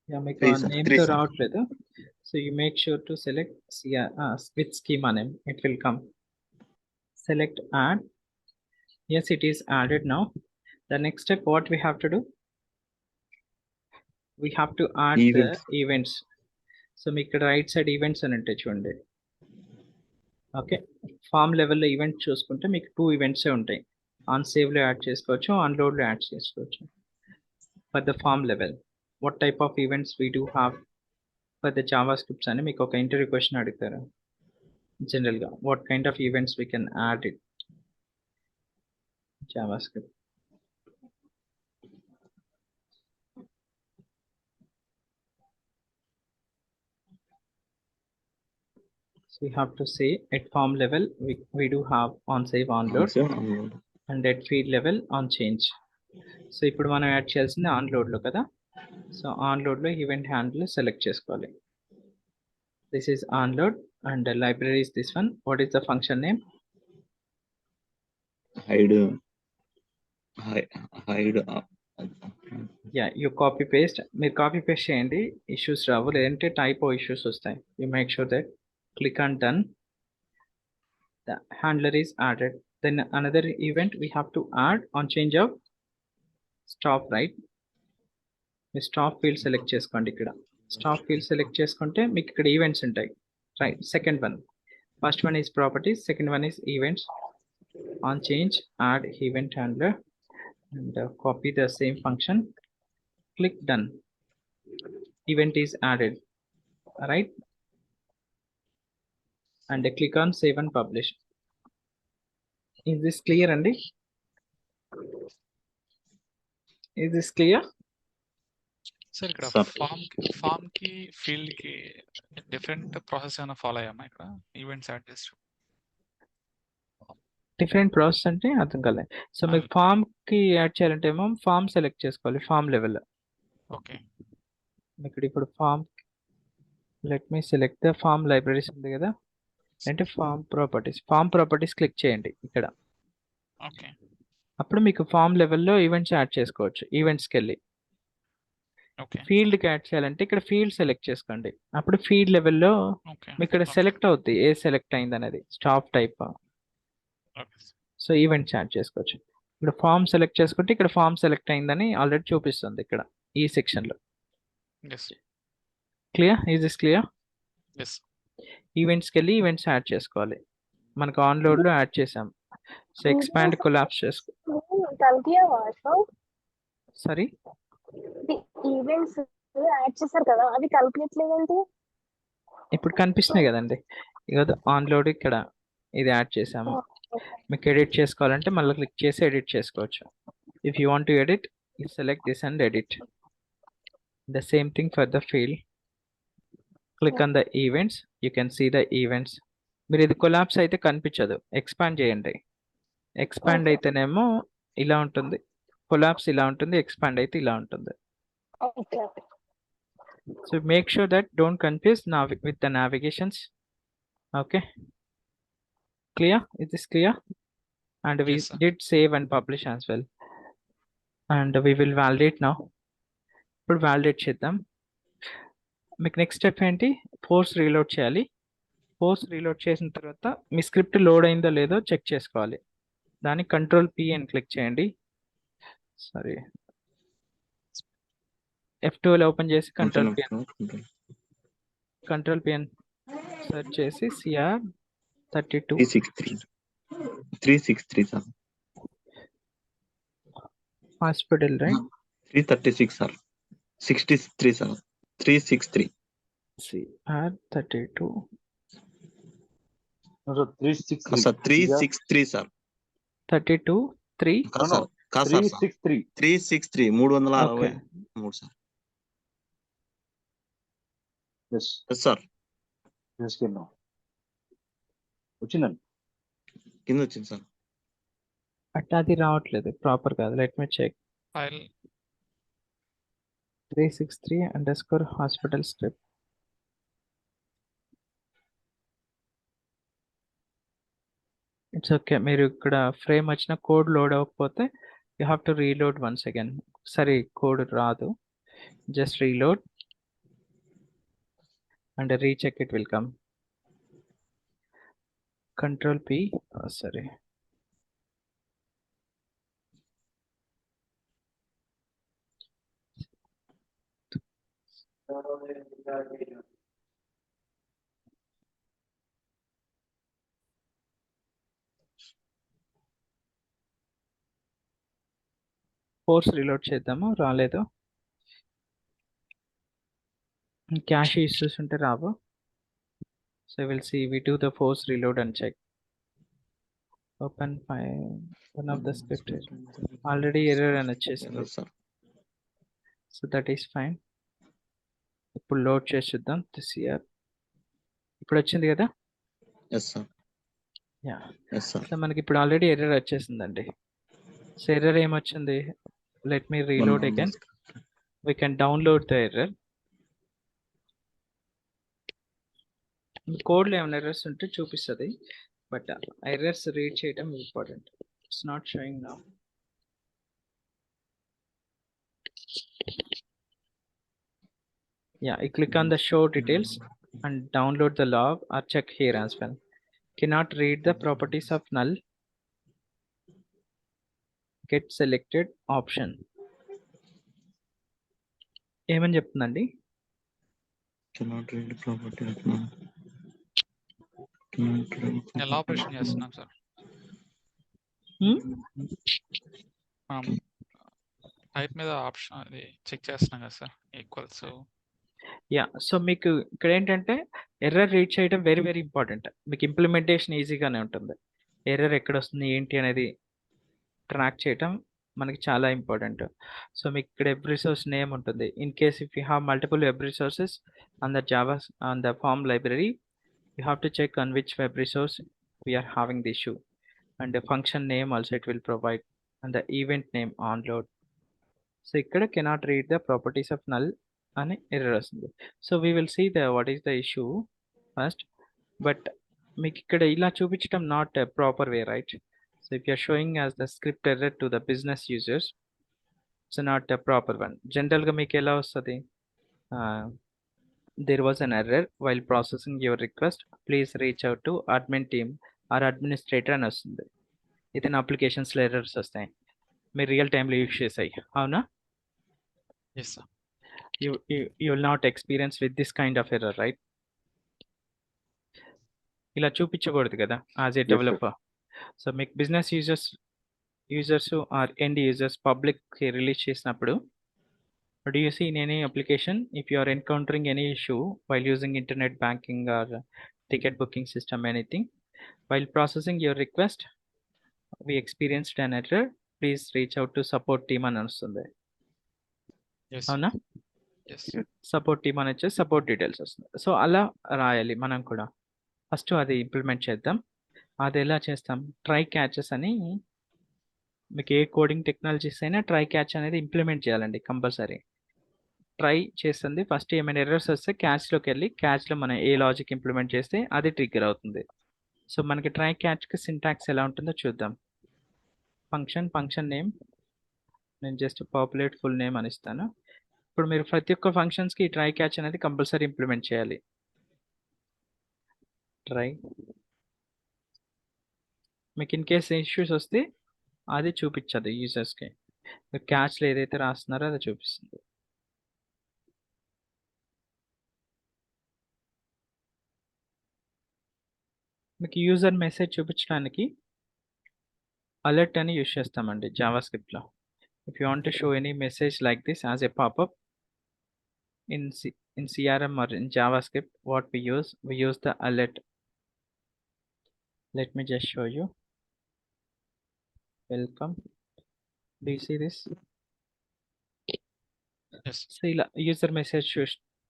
Yeah, make Three, a sir. name Three, to sir. route with. So you make sure to select CR with schema name. It will come. Select add. Yes, it is added now. The next step, what we have to do? We have to add Events. the events. So make it right side events and చూడండి. Okay, form లెవెల్లో event చూసుకుంటే మీకు 2 ఈవెంట్సే ఉంటాయి. On సేవ్లో add చేసుకోవచ్చు, on లోడ్లో add చేసుకోవచ్చు. For the form level what type of events we do have for the JavaScripts అని మీకు ఒక ఇంటర్వ్యూ క్వశ్చన్ అడుగుతారు జనరల్గా. What kind of events we can add it JavaScript. So we have to say at form level we do have on save on load and at feed level on change. So ఇప్పుడు మనం add చేయాల్సింది on లోడ్లో కదా. So on లోడ్లో event handle select చేసుకోవాలి. This is on load and library is this one. What is the function name? hide. Yeah, you copy paste. మీరు copy paste చేయండి, issues రావు. లేదంటే టైపో ఇష్యూస్ వస్తాయి. You make sure that click on done. The handler is added. Then another event we have to add on change of stop, right? Me stop field select చేసుకోండి. ఇక్కడ stop field select చేసుకుంటే మీకు ఇక్కడ events ఉంటాయి, right? Second one, first one is properties, second one is events. On change add event handler and copy the same function. Click done. Event is added, right? And click on save and publish. Is this clear, Andy? Is this clear? Sir ఇక్కడ Sir. Form కి field కి different process ఏమైనా follow అయ్యామా ఇక్కడ events add చేస్తూ? Different process అంటే అర్థం కాలేదు. So మీకు ఫామ్ కి యాడ్ చేయాలంటే ఏమో ఫామ్ సెలెక్ట్ చేసుకోవాలి ఫామ్ లెవెల్. ఓకే, ఇక్కడ ఇప్పుడు form, let me select the form libraries ఉంది కదా, అంటే ఫామ్ ప్రాపర్టీస్ క్లిక్ చేయండి ఇక్కడ. ఓకే, అప్పుడు మీకు ఫామ్ లెవెల్లో ఈవెంట్స్ యాడ్ చేసుకోవచ్చు. ఈవెంట్స్కి వెళ్ళి ఓకే, ఫీల్డ్కి యాడ్ చేయాలంటే ఇక్కడ ఫీల్డ్ సెలెక్ట్ చేసుకోండి. అప్పుడు ఫీల్డ్ లెవెల్లో ఓకే, మీకు ఇక్కడ సెలెక్ట్ అవుద్ది ఏ సెలెక్ట్ అయింది అనేది, stop type. Okay. So events add చేసుకోవచ్చు. ఇక్కడ ఫామ్ సెలెక్ట్ చేసుకుంటే ఇక్కడ ఫామ్ సెలెక్ట్ అయిందని ఆల్రెడీ చూపిస్తుంది ఇక్కడ ఈ సెక్షన్లో. Yes, clear? Is this clear? Yes. ఈవెంట్స్కి వెళ్ళి ఈవెంట్స్ యాడ్ చేసుకోవాలి. మనకు ఆన్ లోడ్లో యాడ్ చేసాం. సో ఎక్స్పాండ్ కొలాప్స్ చేసుకో. సారీ, ఈవెంట్స్ యాడ్ చేశారు కదా, అవి కల్పించలేదంటే ఇప్పుడు కనిపిస్తున్నాయి కదండి. ఇక ఆన్ లోడ్ ఇక్కడ ఇది యాడ్ చేసాము. మీకు ఎడిట్ చేసుకోవాలంటే మళ్ళీ క్లిక్ చేసి ఎడిట్ చేసుకోవచ్చు. If you want to edit, you select this and edit. The same thing for the field. Click on the events. You can see the events. మీరు ఇది కొలాప్స్ అయితే కనిపించదు. ఎక్స్పాండ్ చేయండి. Expand Okay. అయితేనేమో ఇలా ఉంటుంది. కొలాప్స్ ఇలా ఉంటుంది. ఎక్స్పాండ్ అయితే ఇలా ఉంటుంది. Okay. So make sure that don't confuse now with the navigations. Okay. Clear? Is this clear? And we Yes, sir. did save and publish as well. And we will validate now. ఇప్పుడు validate చేద్దాం. మీకు next step ఏంటి? Force reload చేయాలి. Force reload చేసిన తర్వాత మీ script load అయిందో లేదో check చేసుకోవాలి. దానికి కంట్రోల్ P అని క్లిక్ చేయండి. సారీ, F12 ఓపెన్ చేసి కంట్రోల్ P అని సెర్చ్ చేసి CR32 363 sir. Hospital right. 336 sir. 63 sir. 363. CR32 No, sir, 363. Sir, 363 sir. 32 3. No, no. Sir. 363. 363 Okay. 363 sir. Yes. Yes sir. Yes, can now. వచ్చిందండి. కింద వచ్చింది sir. అట్లా అది రావట్లేదు, ప్రాపర్ కాదు. Let me check. File 363_hospital script. It's okay. మీరు ఇక్కడ frame వచ్చిన కోడ్ లోడ్ అవ్వకపోతే you have to reload once again. సరే, కోడ్ రాదు, just reload and recheck, it will come. Control P. సరే, ఫోర్స్ రీలోడ్ చేద్దాము. రాలేదు. క్యాష్ ఇష్యూస్ ఉంటే రావు. So will see we do the force reload and check. Open one of the script. Already error అని వచ్చేసింది. Yes sir. So that is fine. ఇప్పుడు load చేసి చూద్దాం. CR ఇప్పుడు వచ్చింది కదా. Yes sir. Yeah. Yes sir. So మనకి ఇప్పుడు ఆల్రెడీ ఎర్రర్ వచ్చేసిందండి. సో ఎర్రర్ ఏమొచ్చింది? Let me reload again. We can download the error. కోడ్లో ఏమైనా ఎర్రర్స్ ఉంటే చూపిస్తుంది, బట్ ఎర్రర్స్ రీడ్ చేయడం important. It's not showing now. Yeah, I click on the show details and download the log or check here as well. Cannot read the properties of null. Get selected option. ఏమని చెప్తుందండి? Cannot read the property of null. Cannot read the ఎలా operation చేస్తున్నాం sir? మనం type మీద option అది check చేస్తున్నాం కదా sir, equals. Yeah. So మీకు ఇక్కడ ఏంటంటే ఎర్రర్ రీడ్ చేయడం వెరీ వెరీ ఇంపార్టెంట్. మీకు ఇంప్లిమెంటేషన్ ఈజీగానే ఉంటుంది. ఎర్రర్ ఎక్కడ వస్తుంది ఏంటి అనేది ట్రాక్ చేయటం మనకి చాలా ఇంపార్టెంట్. సో మీకు ఇక్కడ వెబ్ రిసోర్స్ నేమ్ ఉంటుంది. In case if you have multiple web resources on the Java on the form library, you have to check on which web resource we're having the issue. And the function name also it will provide, and the event name on load. So ఇక్కడ cannot read the properties of null అని error వస్తుంది. So we will see the what is the issue first. But మీకు ఇక్కడ ఇలా చూపించడం not a proper way, right? So if you're showing as the script error to the business users, it's not a proper one. జనరల్గా మీకు ఎలా వస్తుంది? There was an error while processing your request, please reach out to admin team or administrator అని వస్తుంది. ఇది నా అప్లికేషన్స్లో errors వస్తాయి, మీరు రియల్ టైంలో యూజ్ చేసాయి, అవునా? Yes sir. You will not experience with this kind of error, right? ఇలా చూపించకూడదు కదా as a Yes, sir. Developer. So మీకు business users or end users public release చేసినప్పుడు, do you see in any application if you are encountering any issue while using internet banking or ticket booking system, anything, while processing your request we experienced an error, please reach out to support team అని వస్తుంది, yes. అవునా? Yes support team అని వచ్చేసి support details వస్తుంది. So అలా రాయాలి మనం కూడా. ఫస్ట్ అది ఇంప్లిమెంట్ చేద్దాం. అది ఎలా చేస్తాం? ట్రై క్యాచెస్ అని, మీకు ఏ కోడింగ్ టెక్నాలజీస్ అయినా ట్రై క్యాచ్ అనేది ఇంప్లిమెంట్ చేయాలండి కంపల్సరీ. ట్రై చేస్తుంది ఫస్ట్ ఏమైనా ఎర్రర్స్ వస్తే క్యాచ్లోకి వెళ్ళి క్యాచ్లో మనం ఏ లాజిక్ ఇంప్లిమెంట్ చేస్తే అది ట్రిగ్గర్ అవుతుంది. సో మనకి ట్రై క్యాచ్కి సింటాక్స్ ఎలా ఉంటుందో చూద్దాం. ఫంక్షన్ నేమ్ నేను జస్ట్ పాపులేట్ ఫుల్ నేమ్ అని ఇస్తాను. ఇప్పుడు మీరు ప్రతి ఒక్క ఫంక్షన్స్కి ఈ ట్రై క్యాచ్ అనేది కంపల్సరీ ఇంప్లిమెంట్ చేయాలి. ట్రై, మీకు ఇన్ కేస్ ఇష్యూస్ వస్తే అది చూపించదు యూజర్స్కి. క్యాచ్లో ఏదైతే రాస్తున్నారో అది చూపిస్తుంది. మీకు యూజర్ మెసేజ్ చూపించడానికి అలర్ట్ అని యూజ్ చేస్తామండి జావాస్క్రిప్ట్లో. If you want to show any message like this as a popup in CRM or in JavaScript, what we use the alert. Let me just show you. Welcome. Do you see this? Yes so ఇలా user message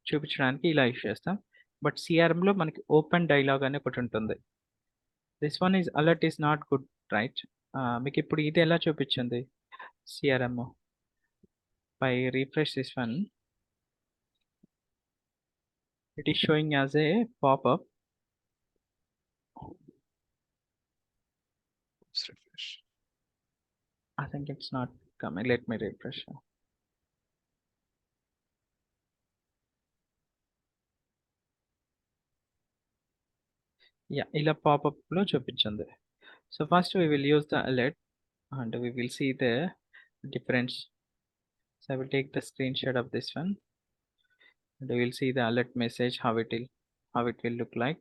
చూపించడానికి ఇలా use చేస్తాం. But సిఆర్ఎంలో మనకి open dialogue అని ఒకటి ఉంటుంది. This one is alert is not good, right? మీకు ఇప్పుడు ఇది ఎలా చూపించింది CRM? By refresh this one, it is showing as a pop-up. Refresh. I think it's not coming. Let me refresh. Yeah, ఇలా popup లో చూపించింది. So first we will use the alert and we will see the difference. So I will take the screenshot of this one and we will see the alert message, how it will look like.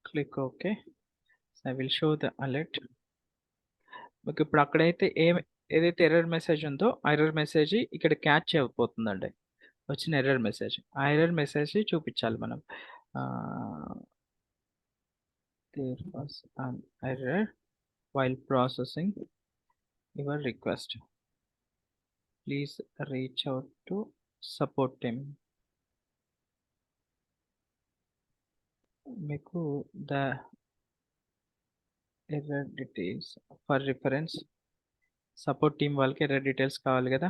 Click OK. So I will show the alert. మీకు ఇప్పుడు అక్కడైతే ఏదైతే error message ఉందో ఆ error message ఇక్కడ catch అయిపోతుందండి, వచ్చిన error message. ఆ ఎర్రర్ మెసేజ్ చూపించాలి మనం. There was an error while processing your request. Please reach out to support team. మీకు the error details for reference. Support team వాళ్ళకి ఎర్రర్ డీటెయిల్స్ కావాలి కదా.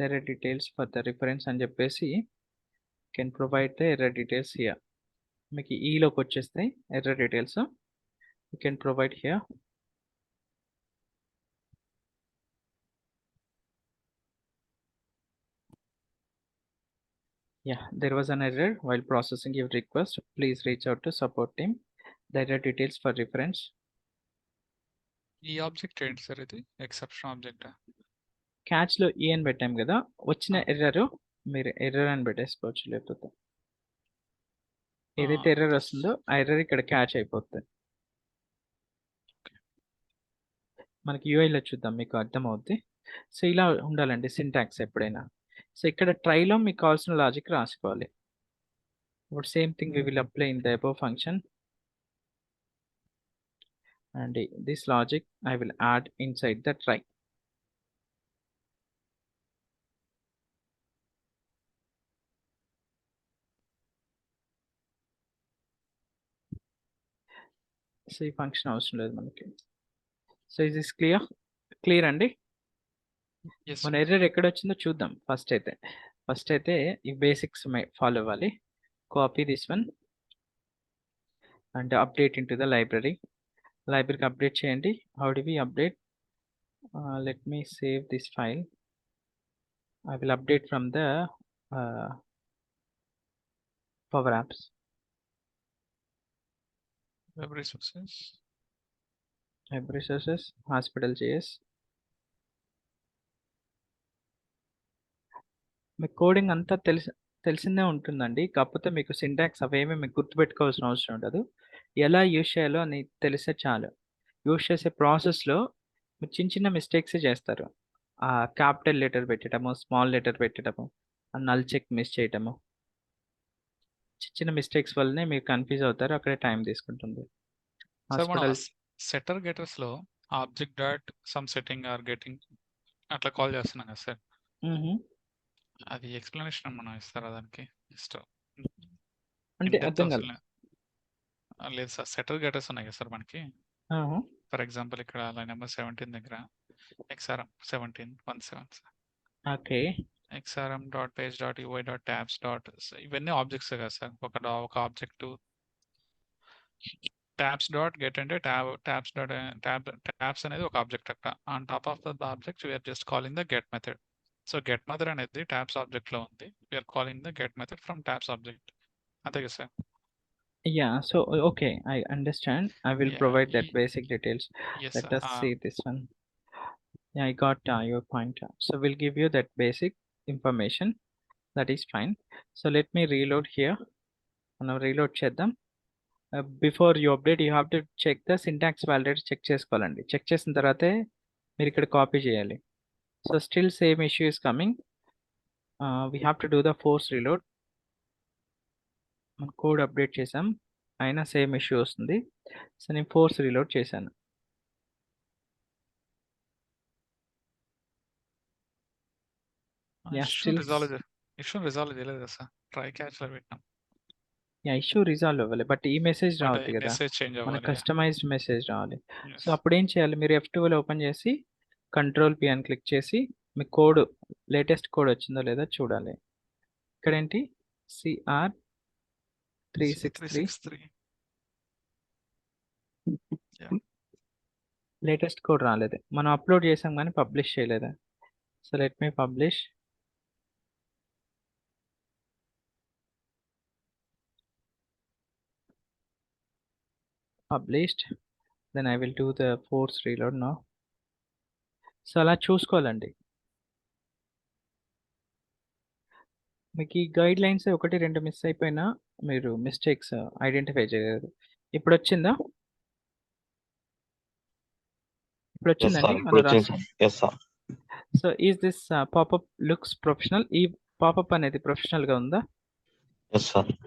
Error details for the reference అని చెప్పేసి can provide the error details here. మీకు ఈలోకి వచ్చేస్తాయి error details. You can provide here. Yeah, there was an error while processing your request. Please reach out to support team. The error details for reference. ఈ object ఏంటి sir? ఇది exception object. Catch లో ఈ అని పెట్టాం కదా, వచ్చిన error మీరు ఎర్రర్ అని పెట్టేసుకోవచ్చు. లేకపోతే ఏదైతే ఎర్రర్ వస్తుందో ఆ ఎర్రర్ ఇక్కడ క్యాచ్ అయిపోతుంది. మనకి యూఐలో చూద్దాం, మీకు అర్థమవుద్ది. సో ఇలా ఉండాలండి సింటాక్స్ ఎప్పుడైనా. సో ఇక్కడ ట్రైలో మీకు కావాల్సిన లాజిక్ రాసుకోవాలి. ఇప్పుడు same thing we will apply in the above function and this logic I will add inside the try. So ఈ ఫంక్షన్ అవసరం లేదు మనకి. సో ఇస్ దిస్ క్లియర్ అండి? ఎస్ మన ఎర్రర్ ఎక్కడ వచ్చిందో చూద్దాం. ఫస్ట్ అయితే ఈ బేసిక్స్ ఫాలో అవ్వాలి. Copy this one and update in to the లైబ్రరీకి అప్డేట్ చేయండి. How do we update? Let me save this file. I will update from the Power Apps. Web resources. Web resources, hospital.js. మీకు coding అంతా తెలిసిందే ఉంటుందండి. కాకపోతే మీకు syntax అవేమీ మీకు గుర్తుపెట్టుకోవాల్సిన అవసరం ఉండదు. ఎలా యూజ్ చేయాలో అని తెలిస్తే చాలు. యూజ్ చేసే ప్రాసెస్లో మీరు చిన్న మిస్టేక్స్ చేస్తారు. క్యాపిటల్ లెటర్ పెట్టడము, స్మాల్ లెటర్ పెట్టడము, నల్ చెక్ మిస్ చేయటము, చిన్న మిస్టేక్స్ వల్లనే మీరు కన్ఫ్యూజ్ అవుతారు. అక్కడే టైం తీసుకుంటుంది. సార్ మనం హాస్పిటల్ సెటర్ గెటర్స్లో object dot some setting or getting అట్లా కాల్ చేస్తున్నాం కదా సార్, అది ఎక్స్ప్లెనేషన్ మనం ఇస్తారా దానికి? జస్ట్ అంటే అర్థం కాదు. లేదు సార్, సెటర్ గెటర్స్ ఉన్నాయి కదా సార్ మనకి. ఆహా. ఫర్ ఎగ్జాంపుల్ ఇక్కడ లైన్ నెంబర్ 17 దగ్గర XRM 1717 okay. XRM dot page dot UI dot tabs dot ఇవన్నీ ఆబ్జెక్ట్స్ కదా సార్. ఒక ఆబ్జెక్ట్ ట్యాబ్స్ డాట్ గెట్ అంటే ట్యాబ్స్ అనేది ఒక ఆబ్జెక్ట్ అక్కడ. On top of the object we're just calling the get method. So get method అనేది tabs object లో ఉంది. We're calling the get method from tabs object. అంతే కదా sir? Yeah, so okay, I understand. I will Yeah, provide that basic details. yes Let sir. us see this one. Yeah, I got your point. So we'll give you that basic information. That is fine. So let me reload here. Now reload చేద్దాం. Before you update, you have to check the syntax validate check చేసుకోవాలండి. Check చేసిన తర్వాతే మీరు ఇక్కడ copy చేయాలి. So still same issue is coming. We have to do the force reload. మన code update చేసాం, అయినా సేమ్ ఇష్యూ వస్తుంది. సో నేను ఫోర్స్ రీలోడ్ చేశాను. Yeah, still రిజాల్వ్ చేయలేదు కదా సార్. ట్రై క్యాచ్ లో పెట్టినాం. యా, ఇష్యూ రిజాల్వ్ అవ్వాలి, బట్ ఈ మెసేజ్ రావద్దు కదా, మెసేజ్ చేంజ్ మన అవ్వాలి. కస్టమైజ్డ్ మెసేజ్ రావాలి. Yes. సో అప్పుడు ఏం చేయాలి, మీరు F12 ఓపెన్ చేసి కంట్రోల్ P అని క్లిక్ చేసి మీ కోడ్ లేటెస్ట్ కోడ్ వచ్చిందో లేదో చూడాలి. ఇక్కడ ఏంటి CR363 లేటెస్ట్ కోడ్ రాలేదు. మనం అప్లోడ్ చేసాం కానీ పబ్లిష్ చేయలేదు. So let me publish. Published, then I will do the force reload now. So అలా చూసుకోవాలండి. మీకు ఈ గైడ్ లైన్స్ 1-2 మిస్ అయిపోయినా మీరు మిస్టేక్స్ ఐడెంటిఫై చేయలేదు. ఇప్పుడు వచ్చిందా? ఇప్పుడు వచ్చిందండి మన రాష్ట్రం. So is this popup looks professional? ఈ పాపప్ అనేది ప్రొఫెషనల్ గా ఉందా?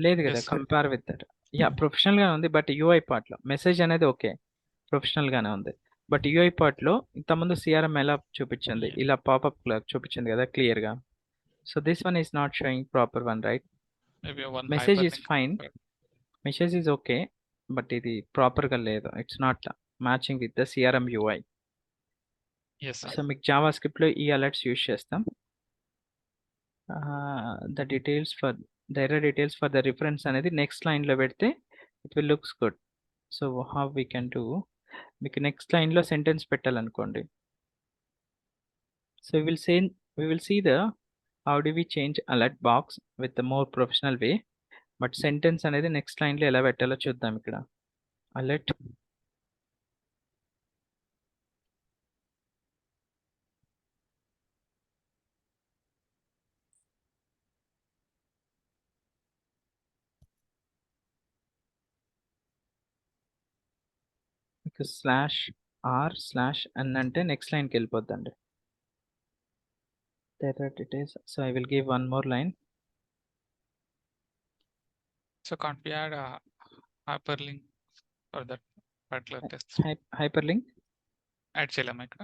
లేదు కదా, Yes, sir. Compare with that. Yeah, professional గా ఉంది, బట్ యూఐ పార్ట్ లో మెసేజ్ అనేది ఓకే ప్రొఫెషనల్ గానే ఉంది. బట్ యూఐ పార్ట్ లో ఇంతకుముందు CRM ఎలా చూపించింది, Yeah. ఇలా పాపప్ చూపించింది కదా క్లియర్ గా. So this one is not showing proper one, right? Maybe one message is hyperlink. Fine, message is okay, but ఇది ప్రాపర్ గా లేదు. It's not matching with the CRM UI. Yes, sir. So మీకు Java script లో ఈ alerts use చేస్తాం. The details for the error details for the reference అనేది next line లో పెడితే it will looks good. So how we can do, మీకు next line లో sentence పెట్టాలనుకోండి. So we will see the how do we change alert box with the more professional way. But sentence అనేది next line లో ఎలా పెట్టాలో చూద్దాం. ఇక్కడ alert మీకు /r/n అంటే నెక్స్ట్ లైన్కి వెళ్ళిపోద్దండి. There it is. So I will give one more line. So can't we add a hyperlink for that particular test? Hyperlink. Add చేయలేమా ఇక్కడ?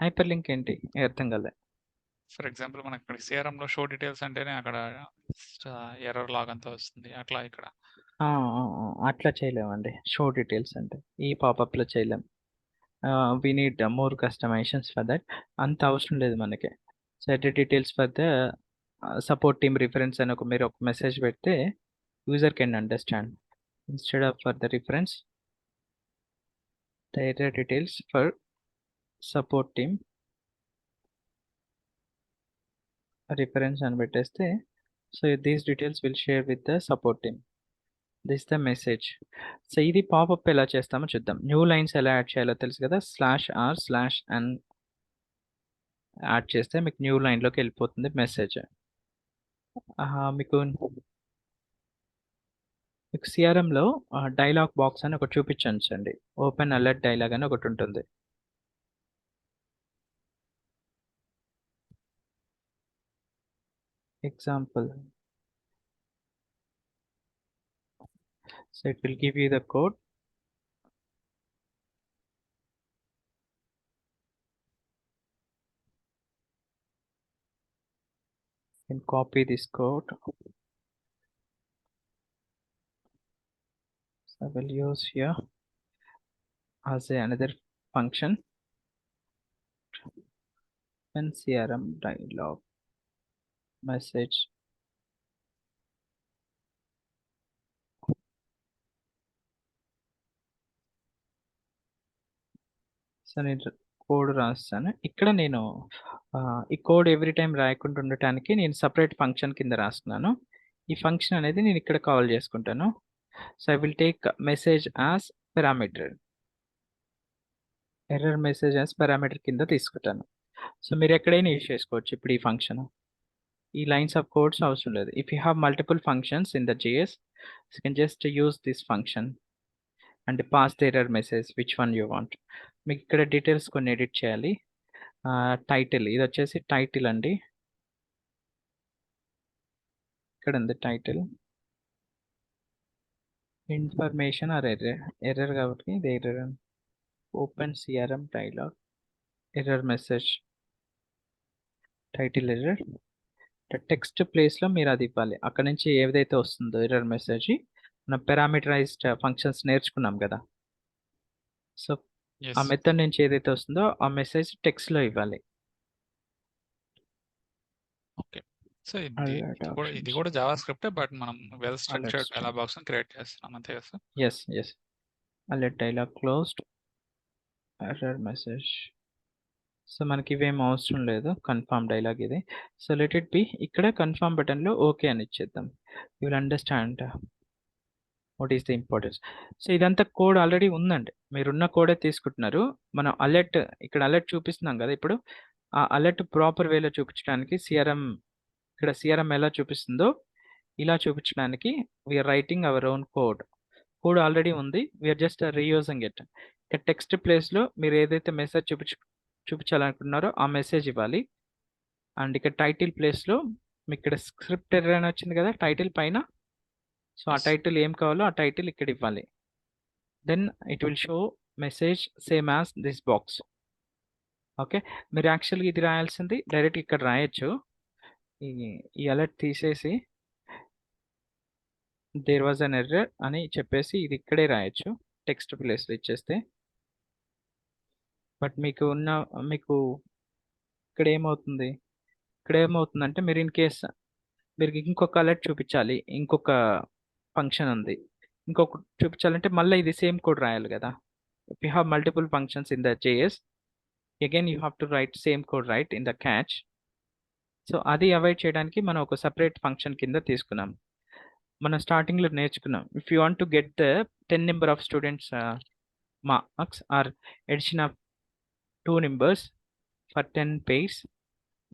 హైపర్లింక్ ఏంటి అర్థం కాలే. ఫర్ ఎగ్జాంపుల్ మనకి ఇక్కడ CRM లో షో డీటెయిల్స్ అంటేనే అక్కడ ఎర్రర్ లాగ్ అంతా వస్తుంది. అట్లా ఇక్కడ అట్లా చేయలేమండి. షో డీటెయిల్స్ అంటే ఈ పాపప్ లో చేయలేం. We need more customisations for that. అంత అవసరం లేదు మనకి. So edit details for the support team reference అని మీరు ఒక మెసేజ్ పెడితే user can understand. Instead of for the reference the edit details for support team reference అని పెట్టేస్తే so these details will share with the support team. This the message. సో ఇది popup ఎలా చేస్తామో చూద్దాం. న్యూ లైన్స్ ఎలా add చేయాలో తెలుసు కదా. /r/n యాడ్ చేస్తే మీకు న్యూ లైన్లోకి వెళ్ళిపోతుంది మెసేజ్. మీకు CRMలో డైలాగ్ బాక్స్ అని ఒకటి చూపించండి. ఓపెన్ అలర్ట్ డైలాగ్ అని ఒకటి ఉంటుంది. Example. So it will give you the code. can copy this code. So I will use here as another function and CRM dialog message. So నేను code రాస్తాను ఇక్కడ. నేను ఈ కోడ్ ఎవ్రీ టైం రాయకుండా ఉండటానికి నేను సపరేట్ ఫంక్షన్ కింద రాస్తున్నాను. ఈ ఫంక్షన్ అనేది నేను ఇక్కడ కాల్ చేసుకుంటాను. So I will take message as parameter, error message as parameter కింద తీసుకుంటాను. సో మీరు ఎక్కడైనా యూజ్ చేసుకోవచ్చు ఇప్పుడు ఈ ఫంక్షన్. ఈ లైన్స్ ఆఫ్ కోడ్స్ అవసరం లేదు. If you have multiple functions in the JS, you can just use this function and pass the error message which one you want. మీకు ఇక్కడ డీటెయిల్స్ కొన్ని ఎడిట్ చేయాలి. టైటిల్, ఇది వచ్చేసి టైటిల్ అండి. ఇక్కడ ఉంది టైటిల్. ఇన్ఫర్మేషన్ ఆర్ ఎర్రర్ కాబట్టి ఇది error. Open CRM dialogue, error message, title error. Text ప్లేస్లో మీరు అది ఇవ్వాలి. అక్కడ నుంచి ఏదైతే వస్తుందో ఎర్రర్ మెసేజ్, మనం పారామీటరైజ్డ్ ఫంక్షన్స్ నేర్చుకున్నాం కదా. సో ఆ ఎస్ మెథడ్ నుంచి ఏదైతే వస్తుందో ఆ మెసేజ్ టెక్స్ట్లో ఇవ్వాలి. ఓకే. సో Alert ఇది options. కూడా జావా స్క్రిప్టే, బట్ మనం వెల్ స్ట్రక్చర్డ్ string. ఎలా బాక్స్ క్రియేట్ చేస్తున్నాం అంతే కదా sir? Yes. Alert dialog closed. Error message. So మనకి ఇవేం అవసరం లేదు, కన్ఫర్మ్ డైలాగ్ ఇది. So let it be. ఇక్కడ కన్ఫర్మ్ బటన్లో ఓకే అని ఇచ్చేద్దాం. You will understand what is the importance. So ఇదంతా కోడ్ ఆల్రెడీ ఉందండి, మీరున్న కోడే తీసుకుంటున్నారు. మనం అలర్ట్, ఇక్కడ అలర్ట్ చూపిస్తున్నాం కదా. ఇప్పుడు ఆ అలర్ట్ ప్రాపర్ వేలో చూపించడానికి ఇక్కడ CRM ఎలా చూపిస్తుందో ఇలా చూపించడానికి we're writing our own code. Code already ఉంది, వీఆర్ జస్ట్ రీయూజింగ్ ఇట్. ఇక్కడ టెక్స్ట్ ప్లేస్లో మీరు ఏదైతే మెసేజ్ చూపించాలనుకుంటున్నారో ఆ మెసేజ్ ఇవ్వాలి. అండ్ ఇక్కడ టైటిల్ ప్లేస్లో మీకు ఇక్కడ స్క్రిప్ట్ ఎర్రర్ అని వచ్చింది కదా టైటిల్ పైన. సో ఆ Yes. టైటిల్ ఏం కావాలో ఆ టైటిల్ ఇక్కడ ఇవ్వాలి. Then it will show message same as this box. Okay, మీరు యాక్చువల్గా ఇది రాయాల్సింది డైరెక్ట్ ఇక్కడ రాయొచ్చు. ఈ అలర్ట్ తీసేసి దేర్ వాజ్ అన్ ఎర్రర్ అని చెప్పేసి ఇది ఇక్కడే రాయొచ్చు, టెక్స్ట్ ప్లేస్లో ఇచ్చేస్తే. బట్ మీకు ఇక్కడ ఏమవుతుందంటే మీరు ఇన్ కేస్ మీరు ఇంకొక అలర్ట్ చూపించాలి, ఇంకొక ఫంక్షన్ ఉంది, ఇంకొక చూపించాలంటే మళ్ళీ ఇది సేమ్ కోడ్ రాయాలి కదా. If you have multiple functions in the JS, again you have to right same code right in the catch. So అది అవాయిడ్ చేయడానికి మనం ఒక సపరేట్ ఫంక్షన్ కింద తీసుకున్నాం. మనం స్టార్టింగ్లో నేర్చుకున్నాం, if you want to get the 10 number of students marks or addition of 2 numbers for 10 pairs,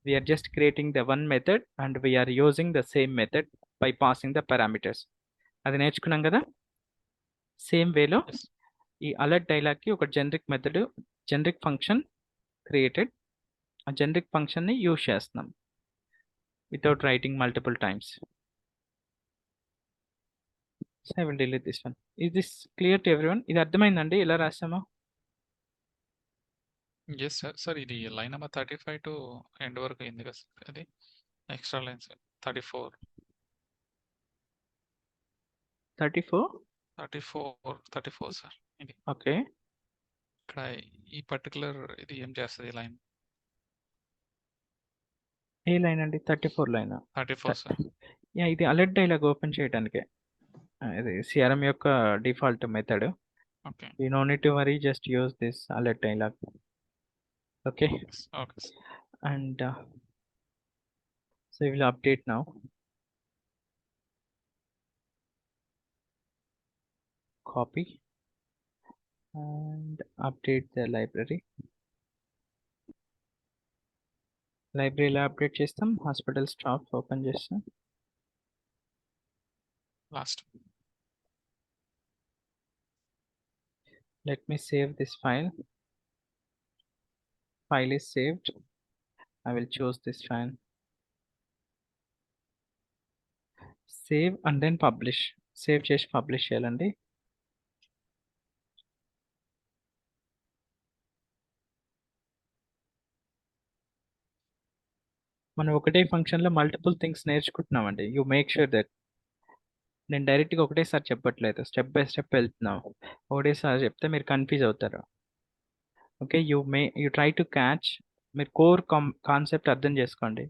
we are just creating the one method and we are using the same method by passing the parameters. అది నేర్చుకున్నాం కదా. Same వేలో Yes. ఈ alert డైలాగ్కి ఒక generic function created. ఆ generic ఫంక్షన్ని use చేస్తున్నాం without writing multiple times. So I will delete this one. Is this clear to everyone? ఇది అర్థమైందండి ఎలా రాసామో? Yes sir. సార్ ఇది లైన్ నెంబర్ 35 టు ఎండ్ వరకు అయింది కదా సార్? అది ఎక్స్ట్రా లైన్స్ 34 34 సార్. ఇది ఓకే, ఇక్కడ ఈ పర్టికులర్ ఇది ఏం చేస్తుంది లైన్? ఏ లైన్ అండి? 34 లైన్. 34 సార్. యా, ఇది అలర్ట్ డైలాగ్ ఓపెన్ చేయడానికే. ఇది CRM యొక్క default method. Okay. You know need to worry, just use this alert dialogue. Okay, okay sir. and so we will update now. Copy and update the library. లైబ్రరీలో update చేస్తాం. Hospital staff open చేస్తాం. Last. Let me save this file. File is saved. I will choose this file. Save and then publish. Save చేసి publish చేయాలండి. మనం ఒకటే ఫంక్షన్లో multiple things నేర్చుకుంటున్నామండి. You make sure that నేను డైరెక్ట్గా ఒకటేసారి చెప్పట్లేదు, స్టెప్ బై స్టెప్ వెళ్తున్నాం. ఒకటేసారి చెప్తే మీరు కన్ఫ్యూజ్ అవుతారు. Okay, you try to catch. మీరు కోర్ కాన్సెప్ట్ అర్థం చేసుకోండి.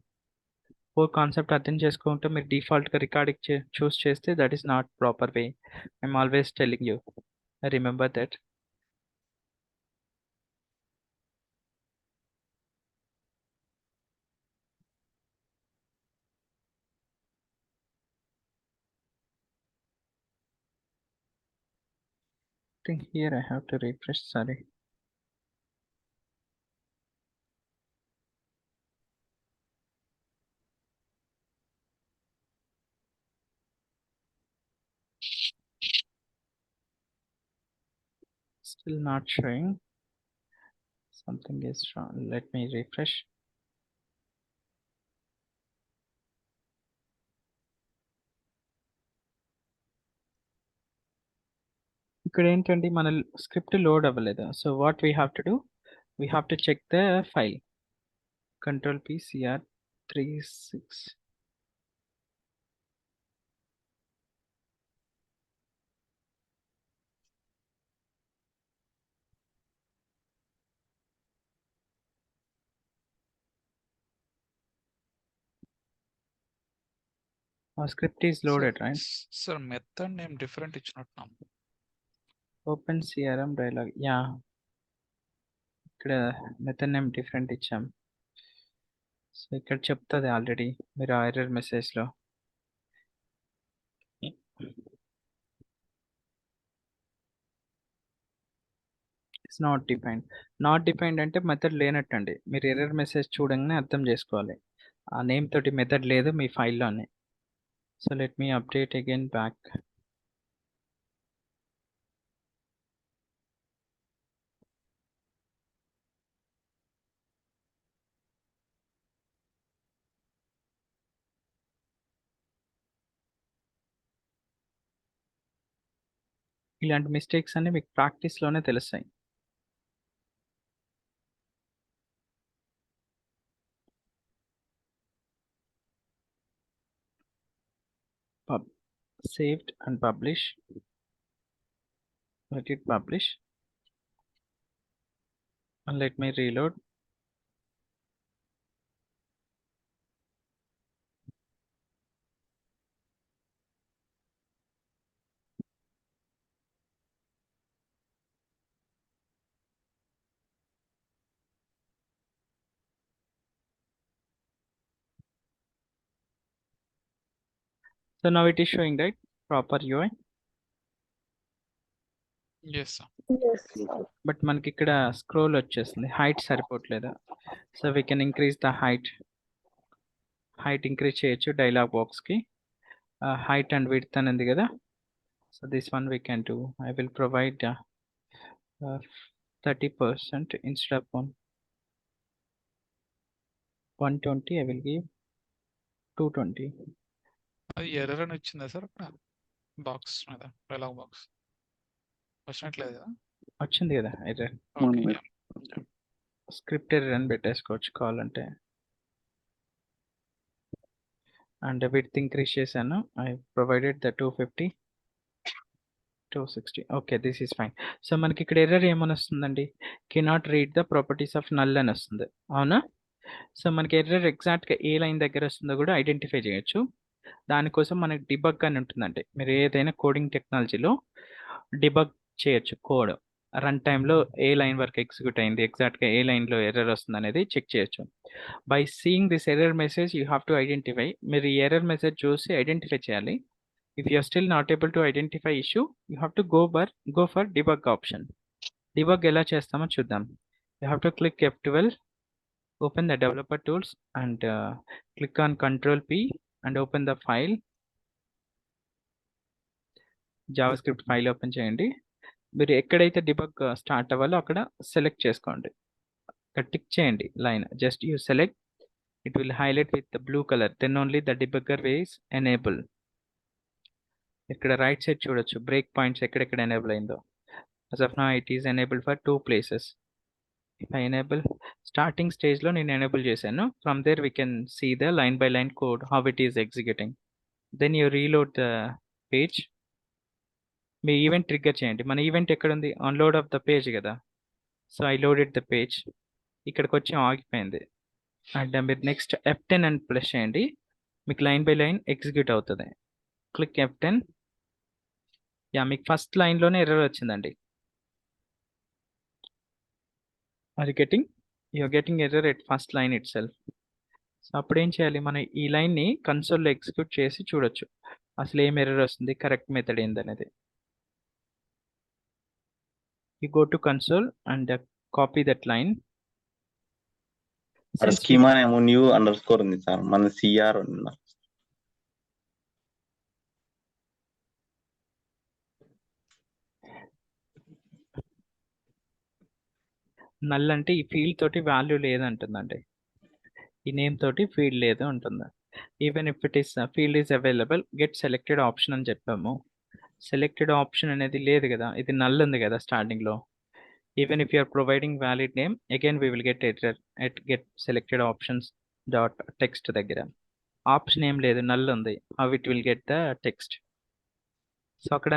కోర్ కాన్సెప్ట్ అర్థం చేసుకుంటే మీరు డిఫాల్ట్గా రికార్డింగ్ చూస్ చేస్తే that is not proper way. I'm always telling you, remember that. I think here I have to refresh, sorry. Still not showing. Something is wrong. Let me refresh. ఇక్కడ ఏంటంటే మన script load అవ్వలేదు. So what we have to do, we have to check the file. Control P CR36. Our script is loaded, right? Sir method name different ఇచ్చినట్టున్నాం. Open CRM dialog. Yeah. ఇక్కడ method name different ఇచ్చాం. So ఇక్కడ చెప్తుంది already మీరు ఆ error మెసేజ్లో. It's not defined. Not defined అంటే method లేనట్టండి. మీరు ఎర్రర్ మెసేజ్ చూడంగానే అర్థం చేసుకోవాలి ఆ నేమ్ తోటి మెథడ్ లేదు మీ ఫైల్లోనే. So let me update again back. ఇలాంటి మిస్టేక్స్ అన్ని మీకు ప్రాక్టీస్లోనే తెలుస్తాయి. Saved and publish. Let it publish and let me reload. So now it is showing right proper UI. Yes sir. Yes. But మనకి ఇక్కడ స్క్రోల్ వచ్చేస్తుంది, హైట్ సరిపోవట్లేదు. So we can increase the height increase చేయొచ్చు dialog బాక్స్కి. Height and width అని ఉంది కదా. So this one we can do. I will provide 30% instead of 120. I will give 220. అది ఎర్రర్ అని వచ్చిందా సార్ అక్కడ బాక్స్ మీద, డైలాగ్ బాక్స్ వచ్చినట్లేదు కదా. వచ్చింది కదా ఎర్రర్. ఓకే. స్క్రిప్ట్ ఎర్రర్ అని పెట్టేసుకోవచ్చు కావాలంటే. అండ్ విడ్త్ ఇంక్రీజ్ చేశాను. I provided the 250, 260. Okay, this is fine. So మనకి ఇక్కడ ఎర్రర్ ఏమని వస్తుందండి, cannot read the properties of null అని వస్తుంది, అవునా. సో మనకి ఎర్రర్ ఎగ్జాక్ట్గా ఏ లైన్ దగ్గర వస్తుందో కూడా ఐడెంటిఫై చేయొచ్చు. దానికోసం మనకి డిబగ్ అని ఉంటుందండి. మీరు ఏదైనా కోడింగ్ టెక్నాలజీలో డిబగ్ చేయొచ్చు కోడ్. రన్ టైంలో ఏ లైన్ వరకు ఎగ్జిక్యూట్ అయింది, ఎగ్జాక్ట్గా ఏ లైన్లో ఎర్రర్ వస్తుంది అనేది చెక్ చేయొచ్చు. By seeing this error message you have to identify. మీరు ఈ ఎర్రర్ మెసేజ్ చూసి ఐడెంటిఫై చేయాలి. If you are still not able to identify issue, you have to go for debug option. Debug ఎలా చేస్తామో చూద్దాం. You have to click F12, open the developer tools and click on Control P and open the file. JavaScript file open చేయండి. మీరు ఎక్కడైతే debug start అవ్వాలో అక్కడ select చేసుకోండి. ఇక్కడ టిక్ చేయండి line. Just you select, it will highlight with the blue colour, then only the debugger way is enable. ఇక్కడ right side చూడొచ్చు బ్రేక్ పాయింట్స్ ఎక్కడెక్కడ ఎనేబుల్ అయిందో. as of now it is enabled for 2 places. if I enable starting stage లో నేను enable చేశాను. From there we can see the line by line code how it is executing. Then you reload the page. మీ event trigger చేయండి. మన event ఎక్కడుంది? On load of the page కదా. So I loaded the page. ఇక్కడికి వచ్చి ఆగిపోయింది. And మీరు next F10 అని ప్రెస్ చేయండి. మీకు లైన్ బై లైన్ ఎగ్జిక్యూట్ అవుతుంది. Click F10. యా, మీకు ఫస్ట్ లైన్లోనే ఎర్రర్ వచ్చిందండి. Or you're getting error at first line itself. So అప్పుడు ఏం చేయాలి? మనం ఈ లైన్ని కన్సోల్లో ఎగ్జిక్యూట్ చేసి చూడొచ్చు అసలు ఏం ఎర్రర్ వస్తుంది, కరెక్ట్ మెథడ్ ఏందనేది. You go to console and copy that line. అక్కడ స్కీమా ఏమో న్యూ అండర్ స్కోర్ ఉంది సార్, మన సిఆర్ ఉంది. నల్ అంటే ఈ ఫీల్డ్ తోటి వాల్యూ లేదంటుందండి. ఈ నేమ్ తోటి ఫీల్డ్ లేదు ఉంటుంది. Even if it is field is available get selected option అని చెప్పాము. సెలెక్టెడ్ ఆప్షన్ అనేది లేదు కదా, ఇది నల్ ఉంది కదా స్టార్టింగ్లో. Even if you're providing valid name again we will get error at get selected options dot text దగ్గర. ఆప్షన్ ఏం లేదు, నల్ ఉంది. How it will get the text? So అక్కడ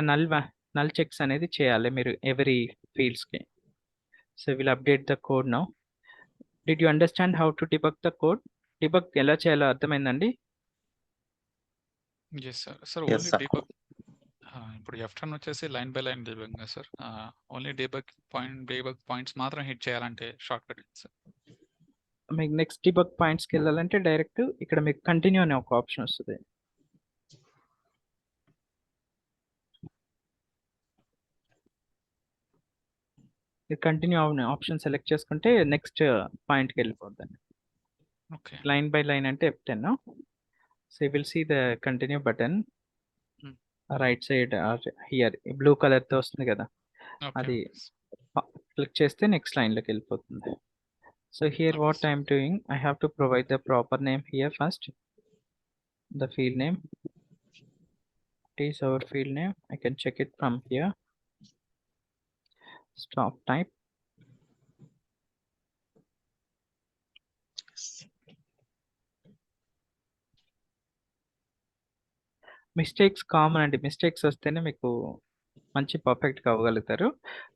నల్ చెక్స్ అనేది చేయాలి మీరు ఎవరీ ఫీల్డ్స్కి. So will update the code now. Did you understand how to debug the code? Debug ఎలా చేయాలో అర్థమైందండి? Yes sir. Sir Yes, only sir. Debug ఇప్పుడు F10 వచ్చేసి line by line debug sir. Only debug points మాత్రం hit చేయాలంటే short cut sir. మీకు next debug పాయింట్స్కి వెళ్ళాలంటే direct ఇక్కడ మీకు కంటిన్యూ అనే ఒక ఆప్షన్ వస్తుంది. కంటిన్యూ అనే ఆప్షన్ సెలెక్ట్ చేసుకుంటే నెక్స్ట్ పాయింట్కి వెళ్ళిపోద్దండి. ఓకే. లైన్ బై లైన్ అంటే F10. So you will see the continue button right side here blue కలర్తో వస్తుంది కదా, అది క్లిక్ చేస్తే నెక్స్ట్ లైన్లోకి వెళ్ళిపోతుంది. So here what I'm doing, I have to provide the proper name here first. The field name, it is our field name. I can check it from here. Stop type. Mistakes common అండి. Mistakes వస్తేనే మీకు మంచి పర్ఫెక్ట్గా అవ్వగలుగుతారు.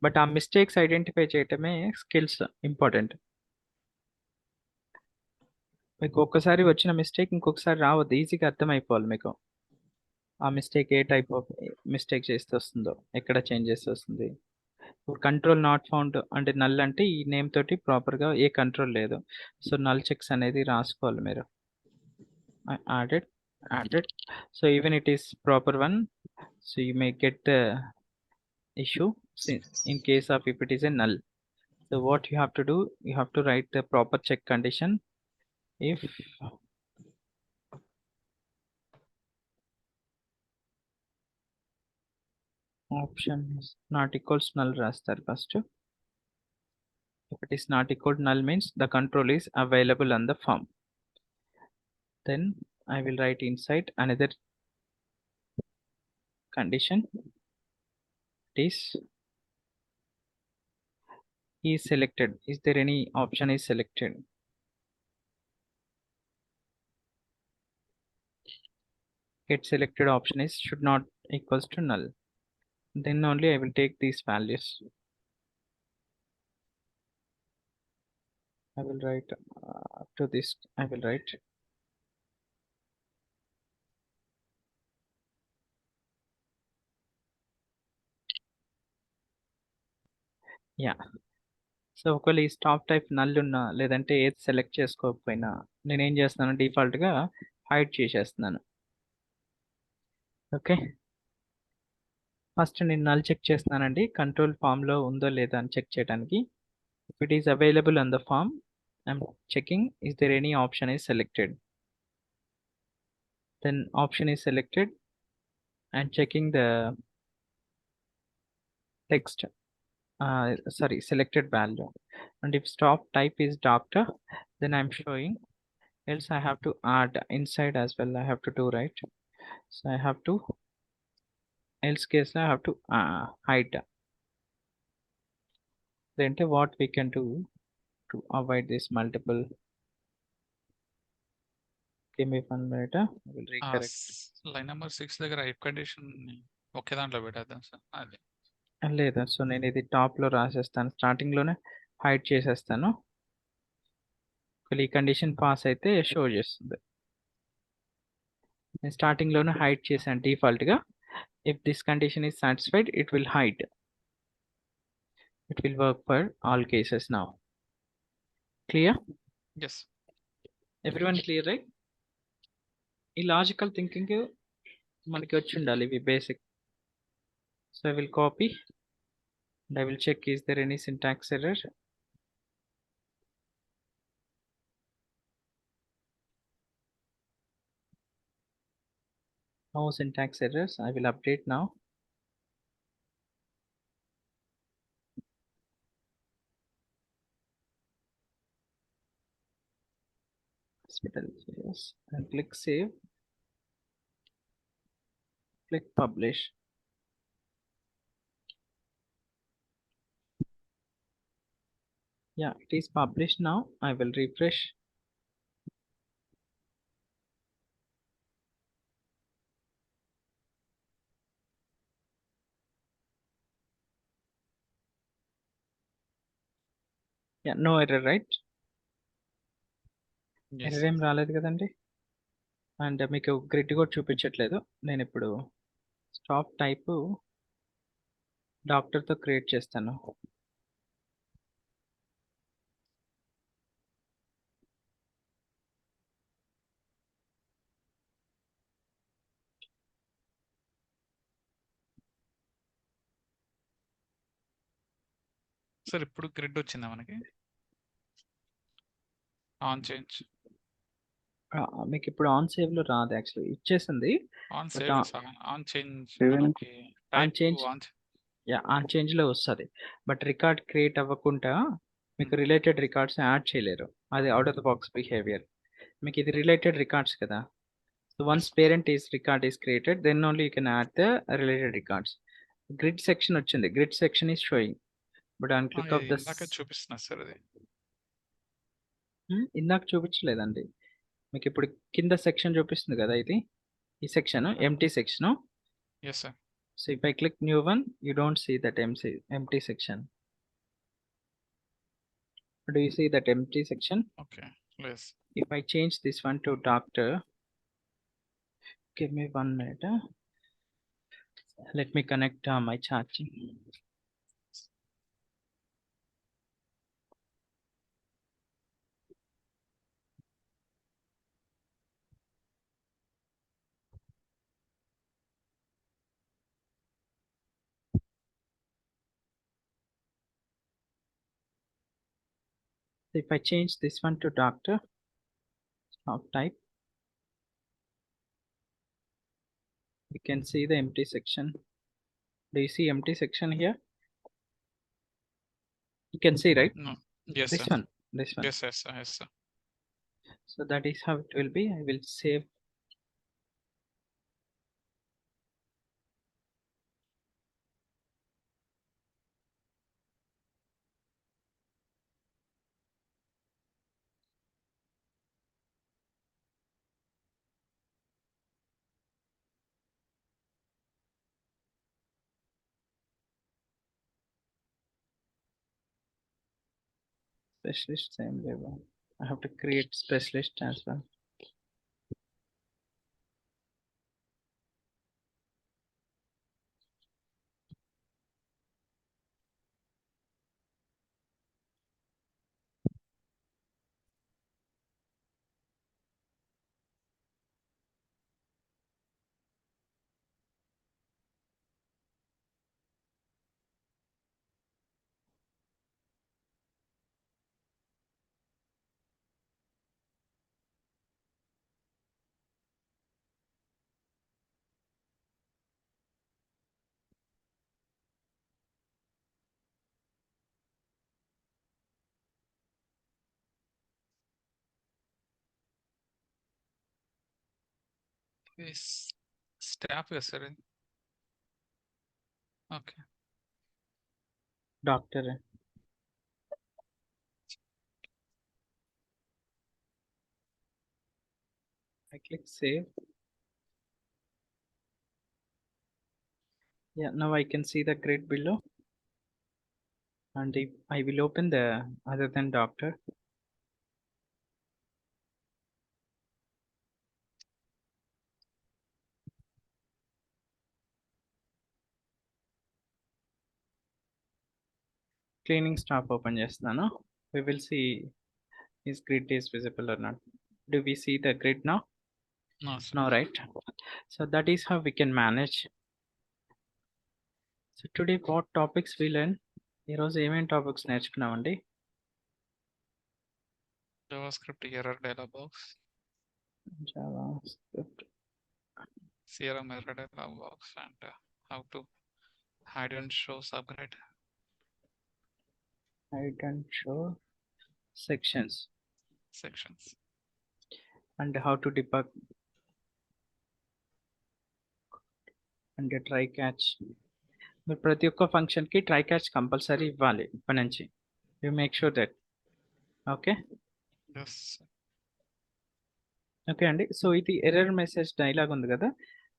But ఆ mistakes identify చేయటమే skills important. మీకు ఒక్కసారి వచ్చిన మిస్టేక్ ఇంకొకసారి రావద్దు, ఈజీగా అర్థమైపోవాలి మీకు ఆ mistake A type of mistake చేస్తే వస్తుందో, ఎక్కడ చేంజ్ చేస్తే వస్తుంది. ఇప్పుడు కంట్రోల్ నాట్ ఫౌండ్ అంటే నల్ అంటే ఈ నేమ్ తోటి ప్రాపర్గా ఏ కంట్రోల్ లేదు. సో నల్ చెక్స్ అనేది రాసుకోవాలి మీరు. added. So even it is proper one, so you may get the issue in case of if it is a null. So what you have to do, you have to write the proper check condition. If option is not equals null rastar first. If it is not equal to null means the control is available on the form. Then I will write inside another condition. It is selected. Is there any option is selected? Get selected option is should not equals to null. Then only I will take these values. I will write to this. I will write so ఒకవేళ ఈ stop type null ఉన్నా లేదంటే ఏది select చేసుకోకపోయినా నేనేం చేస్తున్నాను, డిఫాల్ట్గా hide చేసేస్తున్నాను. Okay, first నేను నల్ చెక్ చేస్తున్నానండి కంట్రోల్ ఫామ్లో ఉందో లేదా అని చెక్ చేయడానికి. If it is available on the form I'm checking is there any option is selected. Then option is selected and checking the text. Selected value, and if stop type is doctor, then I'm showing, else I have to add inside as well. I have to do right. So I have to, else case I have to hide. Then what we can do, to avoid this multiple. Give me 1 minute. I will recorrect. Line number 6 దగ్గర if condition ఒకే దాంట్లో పెట్టేద్దాం sir. అది లేదా so నేను ఇది టాప్లో రాసేస్తాను, స్టార్టింగ్లోనే hide చేసేస్తాను. ఒకవేళ ఈ కండిషన్ పాస్ అయితే షో చేస్తుంది. నేను స్టార్టింగ్లోనే హైడ్ చేశాను డిఫాల్ట్గా. If this condition is satisfied it will hide. It will work for all cases now. Clear? Yes. Everyone clear right? ఈ లాజికల్ థింకింగ్ మనకి వచ్చి ఉండాలి, ఇవి basic. So I will copy and I will check is there any syntax error. No syntax errors. I will update now. Hospital, yes, and click save. Click publish. Yeah, it is published now. I will refresh. Yeah, no error, right? Yes. Error ఏం రాలేదు కదండి. And మీకు grid కూడా చూపించట్లేదు. నేను ఇప్పుడు staff type డాక్టర్తో create చేస్తాను. సార్ ఇప్పుడు గ్రిడ్ వచ్చిందా మనకి? On change. మీకు ఇప్పుడు ఆన్ సేవ్లో రాదు, యాక్చువల్లీ ఇచ్చేసింది. On But save on change Save అయినా- మనకి On type change. on yeah on చేంజ్లో వస్తుంది. బట్ రికార్డ్ క్రియేట్ అవ్వకుండా మీకు రిలేటెడ్ రికార్డ్స్ యాడ్ చేయలేరు. అది out of the box behaviour. మీకు ఇది రిలేటెడ్ రికార్డ్స్ కదా. So once parent is record is created then only you can add the related records. Grid section వచ్చింది, grid section is showing. But on click of the ఇందాక చూపిస్తున్నా sir అది. ఇందాక చూపించలేదండి. మీకు ఇప్పుడు కింద సెక్షన్ చూపిస్తుంది కదా, ఇది ఈ section empty section. Yes sir. So if I click new one you don't see that empty section. Do you see that empty section? Okay. లేదు. If I change this one to doctor, give me 1 minute. Let me connect my charging. If I change this one to doctor, stop type, you can see the empty section. Do you see empty section here? You can see, right? No. Yes This sir. one, this one. Yes yes sir. Yes sir. So that is how it will be. I will save. Specialist same level. I have to create specialist as well. Yes. Staff yes sir. Okay. Doctor. I click save. Yeah, now I can see the grid below. And if I will open the other than doctor. Cleaning staff open చేస్తాను. We will see his grid is visible or not. Do we see the grid now? No, sir. No, right? So that is how we can manage. So today what topics we learn? ఈరోజు ఏమేమి topics నేర్చుకున్నామండి? JavaScript error dialog box, JavaScript, CRM error dialog box, and how to hide and show subgrid. hide and show sections, sections. and how to debug and try catch. మీరు ప్రతి ఒక్క ఫంక్షన్కి try catch compulsory ఇవ్వాలి ఇప్పటి నుంచి. You make sure that. Okay Yes. Okay అండి. So ఇది error message dialog ఉంది కదా,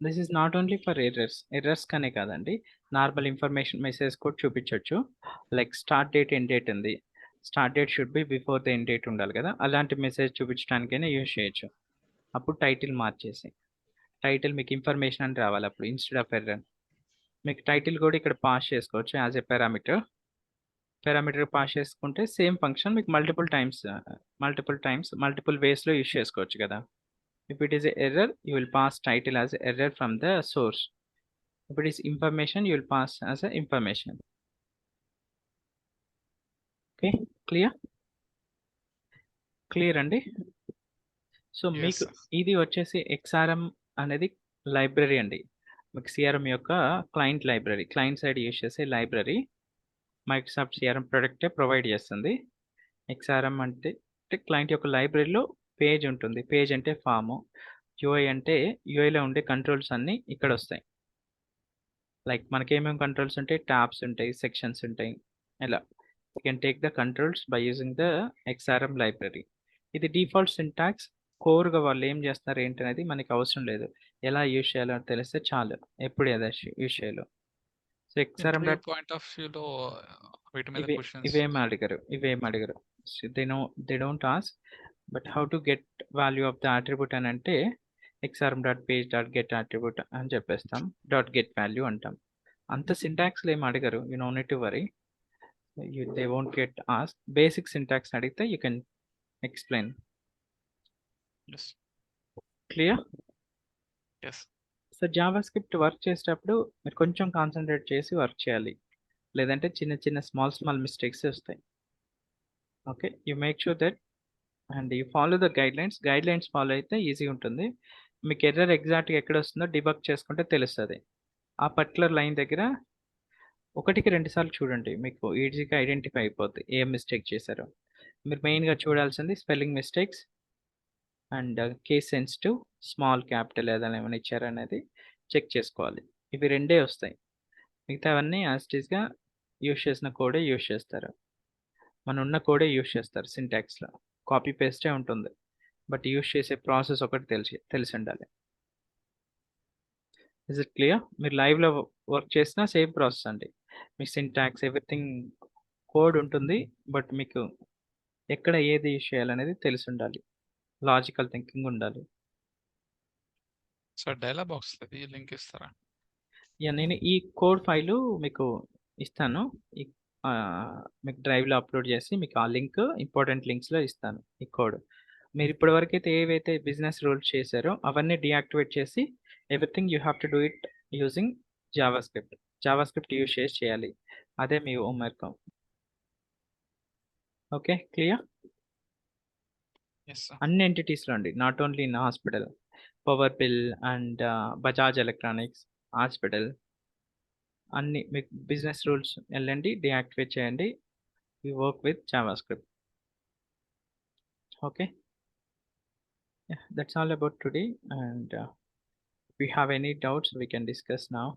this is not only for errors కనే కాదండి, నార్మల్ ఇన్ఫర్మేషన్ మెసేజ్ కూడా చూపించవచ్చు. Like start date end date ఉంది, start date should be before the end date ఉండాలి కదా, అలాంటి మెసేజ్ చూపించడానికైనా యూజ్ చేయొచ్చు. అప్పుడు టైటిల్ మార్చేసి, టైటిల్ మీకు ఇన్ఫర్మేషన్ అని రావాలి అప్పుడు ఇన్స్టెడ్ ఆఫ్ ఎర్రర్. మీకు టైటిల్ కూడా ఇక్కడ పాస్ చేసుకోవచ్చు యాజ్ ఎ పారామీటర్. పాస్ చేసుకుంటే సేమ్ ఫంక్షన్ మీకు మల్టిపుల్ వేస్లో యూజ్ చేసుకోవచ్చు కదా. If it is error you will pass title as error from the source. If it is information you will pass as a information. Okay, clear అండి. So Yes, మీకు sir. ఇది వచ్చేసి XRM అనేది library అండి. మీకు CRM యొక్క client library, client side use చేసే library Microsoft CRM ప్రొడక్టే provide చేస్తుంది. XRM అంటే క్లయింట్ యొక్క లైబ్రరీలో పేజ్ ఉంటుంది. పేజ్ అంటే ఫాము, యూఐ అంటే యూఐలో ఉండే కంట్రోల్స్ అన్నీ ఇక్కడ వస్తాయి. లైక్ మనకి ఏమేమి కంట్రోల్స్ ఉంటాయి, ట్యాబ్స్ ఉంటాయి, సెక్షన్స్ ఉంటాయి, ఇలా you can take the controls by using the XRM library. ఇది డిఫాల్ట్ సింటాక్స్. కోర్గా వాళ్ళు ఏం చేస్తారు ఏంటనేది మనకి అవసరం లేదు, ఎలా యూజ్ చేయాలో తెలిస్తే చాలు ఎప్పుడు ఏదో యూజ్ చేయాలో. So XRM Interview point of view లో వీటి మీద questions. ఇవేం అడిగారు. They don't ask, but how to get value of the attribute అని అంటే XRM.page.get attribute అని చెప్పేస్తాం, .get value అంటాం. అంత సింటాక్స్లో ఏం అడిగారు, you no need to worry, they won't get ask. Basic syntax అడిగితే you can explain. Yes. Clear? Yes. So JavaScript work చేసేటప్పుడు మీరు కొంచెం కాన్సన్ట్రేట్ చేసి వర్క్ చేయాలి, లేదంటే చిన్న స్మాల్ మిస్టేక్స్ వస్తాయి. Okay, you make sure that and you follow the guidelines follow అయితే ఈజీ ఉంటుంది. మీకు ఎర్రర్ ఎగ్జాక్ట్గా ఎక్కడ వస్తుందో డిబగ్ చేసుకుంటే తెలుస్తుంది. ఆ పర్టికులర్ లైన్ దగ్గర 1-2 సార్లు చూడండి, మీకు ఈజీగా ఐడెంటిఫై అయిపోద్ది ఏం మిస్టేక్ చేశారో. మీరు మెయిన్గా చూడాల్సింది spelling mistakes and case sensitive, small capital ఏదైనా ఏమైనా ఇచ్చారనేది చెక్ చేసుకోవాలి. ఇవి రెండే వస్తాయి, మిగతావన్నీ యాస్టీస్గా యూజ్ చేసిన కోడే యూజ్ చేస్తారు, మన ఉన్న కోడే యూజ్ చేస్తారు. సింటాక్స్లో కాపీ పేస్టే ఉంటుంది, బట్ యూజ్ చేసే ప్రాసెస్ ఒకటి తెలిసి ఉండాలి. Is it clear? మీరు లైవ్లో వర్క్ చేసినా సేమ్ ప్రాసెస్ అండి, మీకు సింటాక్స్ ఎవ్రీథింగ్ కోడ్ ఉంటుంది, బట్ మీకు ఎక్కడ ఏది యూజ్ చేయాలనేది తెలిసి ఉండాలి, లాజికల్ థింకింగ్ ఉండాలి. సో డైలాగ్ బాక్స్ లింక్ ఇస్తారా? యా, నేను ఈ కోడ్ ఫైలు మీకు ఇస్తాను, మీకు డ్రైవ్లో అప్లోడ్ చేసి మీకు ఆ లింక్ ఇంపార్టెంట్ లింక్స్లో ఇస్తాను. ఈ కోడ్ మీరు ఇప్పటివరకు అయితే ఏవైతే బిజినెస్ రూల్స్ చేశారో అవన్నీ డీయాక్టివేట్ చేసి everything you have to do it using JavaScript use చేయాలి. అదే మీ homework. Okay, clear? Yes, sir. అన్ని ఎంటిటీస్లో అండి, not only in hospital, power bill and Bajaj electronics, hospital, అన్ని మీకు బిజినెస్ రూల్స్ వెళ్ళండి, డీయాక్టివేట్ చేయండి. You work with JavaScript. Okay, that's all about today, and if you have any doubts we can discuss now.